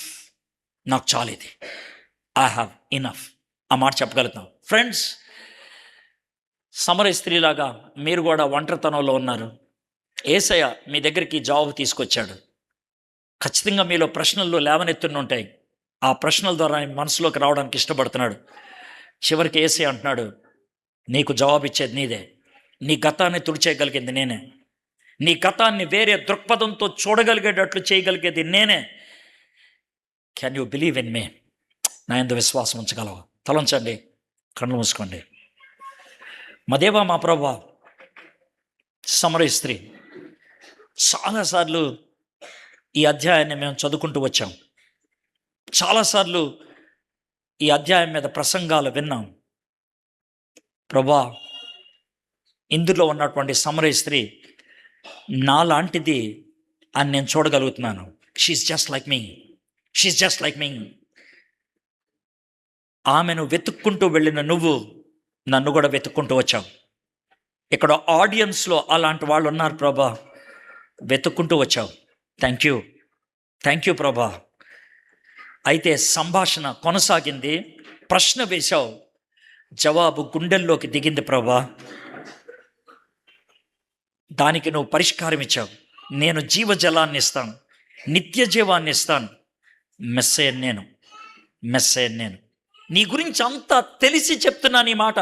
నాకు చాలు ఇది, ఐ హ్యావ్ ఇనఫ్? ఆ మాట చెప్పగలుగుతాం. ఫ్రెండ్స్, సమరయ స్త్రీలాగా మీరు కూడా ఒంటరితనంలో ఉన్నారు. యేసయ్య మీ దగ్గరికి జవాబు తీసుకొచ్చాడు. ఖచ్చితంగా మీలో ప్రశ్నలు లేవనెత్తునుంటాయి. ఆ ప్రశ్నల ద్వారా ఆయన మనసులోకి రావడానికి ఇష్టపడుతున్నాడు. చివరికి యేసయ్య అంటున్నాడు, నీకు జవాబు ఇచ్చేది నీదే. నీ గతాన్ని తుడిచేయగలిగింది నేనే. నీ గతాన్ని వేరే దృక్పథంతో చూడగలిగేటట్లు చేయగలిగేది నేనే. Can you believe in me? నా యందు విశ్వాసం ఉంచగలవా? తలంచండి, కళ్ళు మూసుకోండి. మా దేవా, మా ప్రభువా, సమరయ స్త్రీ, చాలాసార్లు ఈ అధ్యాయాన్ని మేము చదువుకుంటూ వచ్చాం. చాలాసార్లు ఈ అధ్యాయం మీద ప్రసంగాలు విన్నాం. ప్రభువా, ఇందులో ఉన్నటువంటి సమరయ స్త్రీ నాలాంటిది అని నేను చూడగలుగుతున్నాను. షీఈస్ జస్ట్ లైక్ మీ, షీఈస్ జస్ట్ లైక్ మీ. ఆమెను వెతుక్కుంటూ వెళ్ళిన నువ్వు నన్ను కూడా వెతుక్కుంటూ వచ్చావు. ఇక్కడ ఆడియన్స్లో అలాంటి వాళ్ళు ఉన్నారు ప్రభా, వెతుక్కుంటూ వచ్చావు. థ్యాంక్ యూ, థ్యాంక్ యూ ప్రభా. అయితే సంభాషణ కొనసాగింది, ప్రశ్న వేశావు, జవాబు గుండెల్లోకి దిగింది ప్రభా. దానికి నువ్వు పరిష్కారం ఇచ్చావు. నేను జీవజలాన్ని ఇస్తాను, నిత్య జీవాన్ని ఇస్తాను. మెస్సయ్య నేను, మెస్సయ్య నేను. నీ గురించి అంతా తెలిసి చెప్తున్నాను ఈ మాట.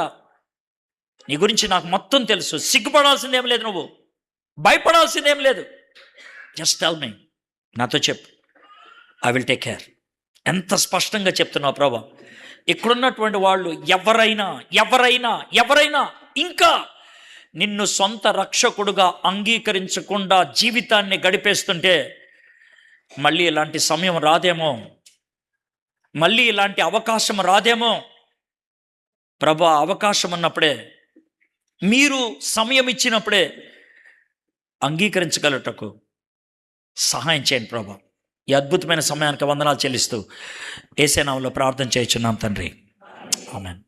నీ గురించి నాకు మొత్తం తెలుసు. సిగ్గుపడాల్సిందేం లేదు, నువ్వు భయపడాల్సిందేం లేదు. జస్ట్ టెల్ మీ, నాతో చెప్పు, ఐ విల్ టేక్ కేర్. ఎంత స్పష్టంగా చెప్తున్నావు ప్రభా. ఇక్కడున్నటువంటి వాళ్ళు ఎవరైనా ఎవరైనా ఎవరైనా ఇంకా నిన్ను సొంత రక్షకుడుగా అంగీకరించకుండా జీవితాన్ని గడిపేస్తుంటే మళ్ళీ ఇలాంటి సమయం రాదేమో, మళ్ళీ ఇలాంటి అవకాశం రాదేమో. ప్రభా, అవకాశం ఉన్నప్పుడే, మీరు సమయం ఇచ్చినప్పుడే అంగీకరించగలటకు సహాయం చేయండి ప్రభా. ఈ అద్భుతమైన సమయానికి వందనాలు చెల్లిస్తూ యేసు నామములో ప్రార్థన చేయుచున్నాం తండ్రి, ఆమేన్.